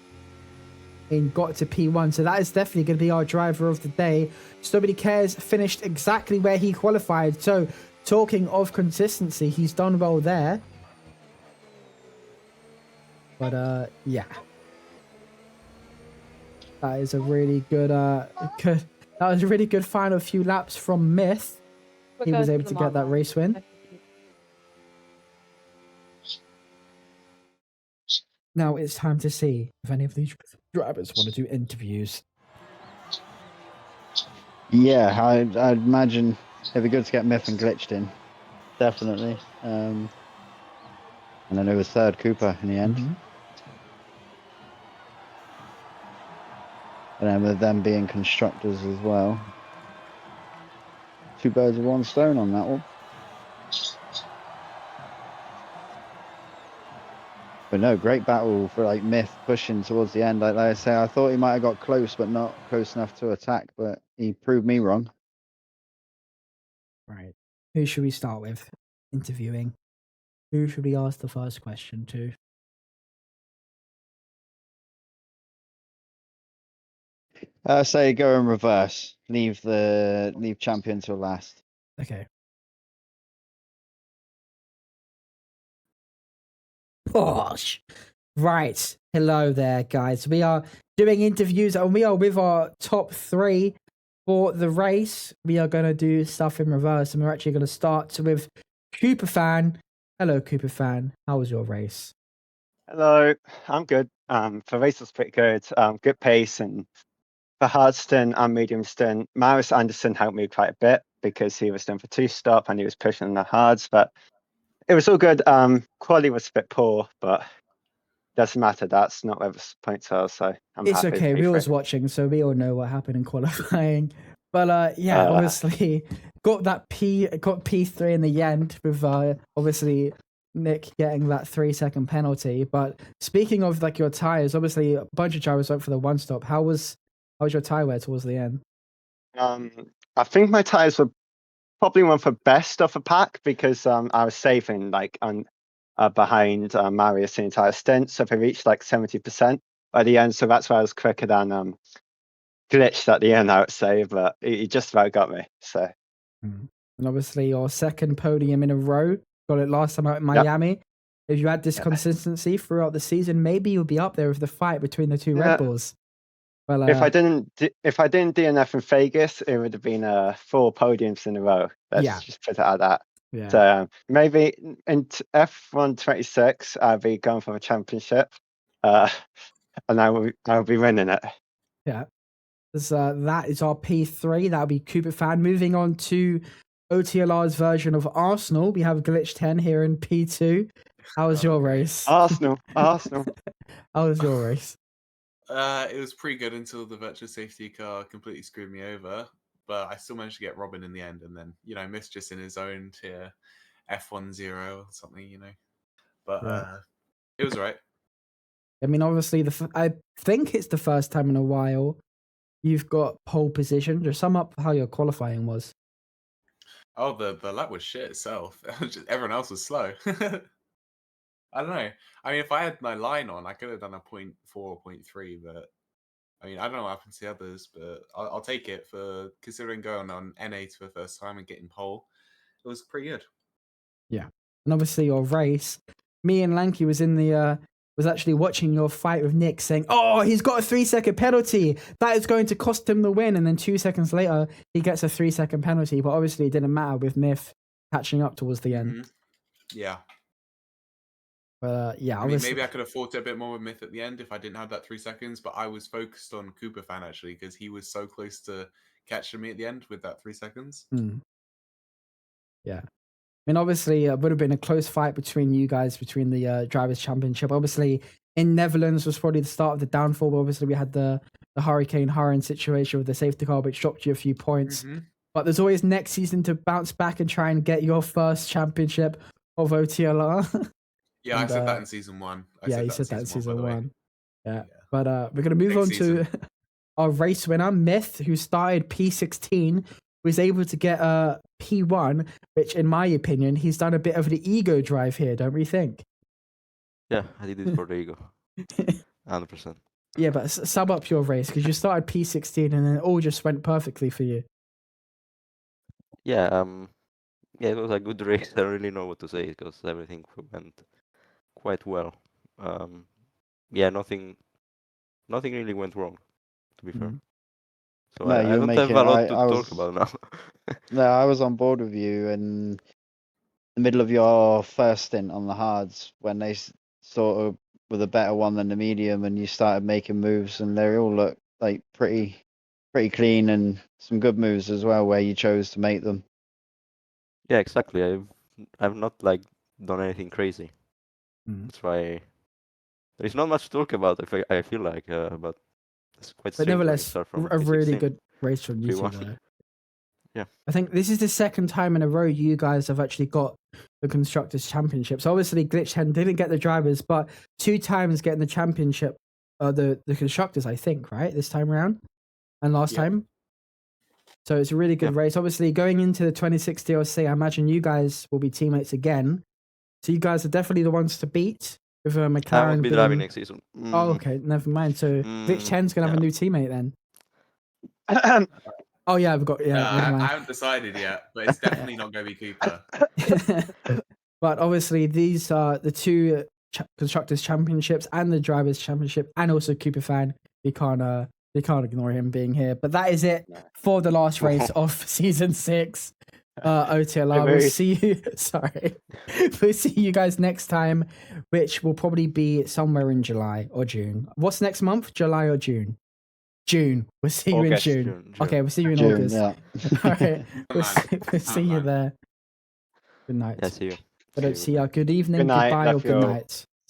And got to P1. So that is definitely going to be our driver of the day. Nobody Cares finished exactly where he qualified. So talking of consistency, he's done well there. But yeah, that is a really good that was a really good final few laps from Myth. He was able to get that race win. Now it's time to see if any of these drivers want to do interviews. Yeah, I'd imagine it'd be good to get Myth and Glitched in. Definitely. And then it was third Cooper in the end. Mhm. And then with them being constructors as well. 2 birds with 1 stone on that one. But no, great battle for like Myth pushing towards the end. Like I say, I thought he might have got close, but not close enough to attack. But he proved me wrong. Right. Who should we start with? Interviewing. Who should we ask the first question to? Say go in reverse. Leave champion till last. Okay. Posh. Right. Hello there, guys. We are doing interviews and we are with our top 3 for the race. We are going to do stuff in reverse and we're actually going to start with Cooper Fan. Hello, Cooper Fan. How was your race? Hello, I'm good. The race was pretty good. Good pace, and for hard stint and medium stint, Maris Anderson helped me quite a bit because he was done for 2-stop and he was pushing the hards, but it was all good. Quality was a bit poor, but doesn't matter. That's not where the points are, so I'm It's happy. okay. with We P3. was watching, so we all know what happened in qualifying. But yeah, obviously got P3 in the end with obviously Nick getting that 3-second penalty. But speaking of like your tires, obviously a bunch of drivers went for the 1-stop. How was your tire wear towards the end? I think my tires were probably one for best of the pack because I was saving like behind Marius the entire stint, so they reached like 70% by the end. So that's why I was quicker than Glitched at the end, I would say, but he just about got me. So, and obviously your second podium in a row. Got it last time out in Miami. Yep. If you had this consistency throughout the season, maybe you'll be up there with the fight between the 2 Red Bulls. Well, if I didn't DNF in Vegas, it would have been 4 podiums in a row. Let's just put it at that. Yeah. So maybe in F1 26, I'll be going for a championship, and I'll be winning it. Yeah. That is our P3. That'll be Cooper Fan. Moving on to OTLR's version of Arsenal. We have Glitch 10 here in P2. How was your race? Arsenal. How was your race? It was pretty good until the virtual safety car completely screwed me over. But I still managed to get Robin in the end, and then missed just in his own tier F10 or something, But it was alright. I mean, obviously, I think it's the first time in a while you've got pole position. Just sum up how your qualifying was. Oh, the lap was shit itself. Everyone else was slow. I don't know. I mean, if I had my line on, I could have done a 0.4 or 0.3, but I mean, I don't know what happened to the others, but I'll take it for considering going on N8 for the first time and getting pole. It was pretty good. Yeah. And obviously your race, me and Lanky was actually watching your fight with Nick saying, oh, he's got a 3-second penalty. That is going to cost him the win. And then 2 seconds later, he gets a 3-second penalty. But obviously it didn't matter with Myth catching up towards the end. Mm-hmm. Yeah. Yeah, I mean, maybe I could have fought it a bit more with Myth at the end if I didn't have that 3 seconds, but I was focused on Cooper Fan actually because he was so close to catching me at the end with that 3 seconds. Yeah. I mean, obviously, it would have been a close fight between you guys, between the Drivers' Championship. Obviously, in Netherlands was probably the start of the downfall, but obviously we had the Hurricane Hurren situation with the safety car, which dropped you a few points. Mm-hmm. But there's always next season to bounce back and try and get your first championship of OTLR. Yeah, I said that in season 1. You said that in season 1. Yeah. But we're going to move on to our race winner, Myth, who started P16, was able to get a P1, which in my opinion, he's done a bit of the ego drive here, don't we think? Yeah, I did it for the ego. 100%. Yeah, but sum up your race, because you started P16 and then it all just went perfectly for you. Yeah, it was a good race. I don't really know what to say because everything went quite well. Yeah, nothing really went wrong, to be fair. So no, I don't have a lot to talk about now. No, I was on board with you in the middle of your first stint on the hards when they sort of with a better one than the medium, and you started making moves, and they all look like pretty clean and some good moves as well, where you chose to make them. Yeah, exactly. I've not like done anything crazy. That's why there's not much to talk about. I feel like, but it's quite But strange when you nevertheless, start from a really P16. good race from you two, 3-1. though. Yeah. I think this is the second time in a row you guys have actually got the Constructors' Championships. Obviously, Glitch 10 didn't get the drivers, but 2 times getting the championship, the Constructors, I think, right? This time around and last Yeah. time. So it's a really good race. Obviously, going into the 26 DLC, I imagine you guys will be teammates again. So you guys are definitely the ones to beat with McLaren. I won't be driving being... next season. Oh, okay. Never mind. So Glitch 10's going to have a new teammate then. Oh, yeah, I've got... Yeah, never I mind. haven't decided yet, but it's definitely not going to be Cooper. But obviously, these are the 2 Constructors' Championships and the Drivers' Championship, and also Cooper fan. We can't ignore him being here. But that is it for the last race of season 6. OTLR. We'll see you. Sorry, we'll see you guys next time, which will probably be somewhere in July or June. What's next month? July or June? June. We'll see you August. in June. Okay, we'll see you in June, August. yeah. All right, we'll see you there. Good night. Yeah, see you. I don't see you. Good evening, Good night, goodbye, or love you good all. night.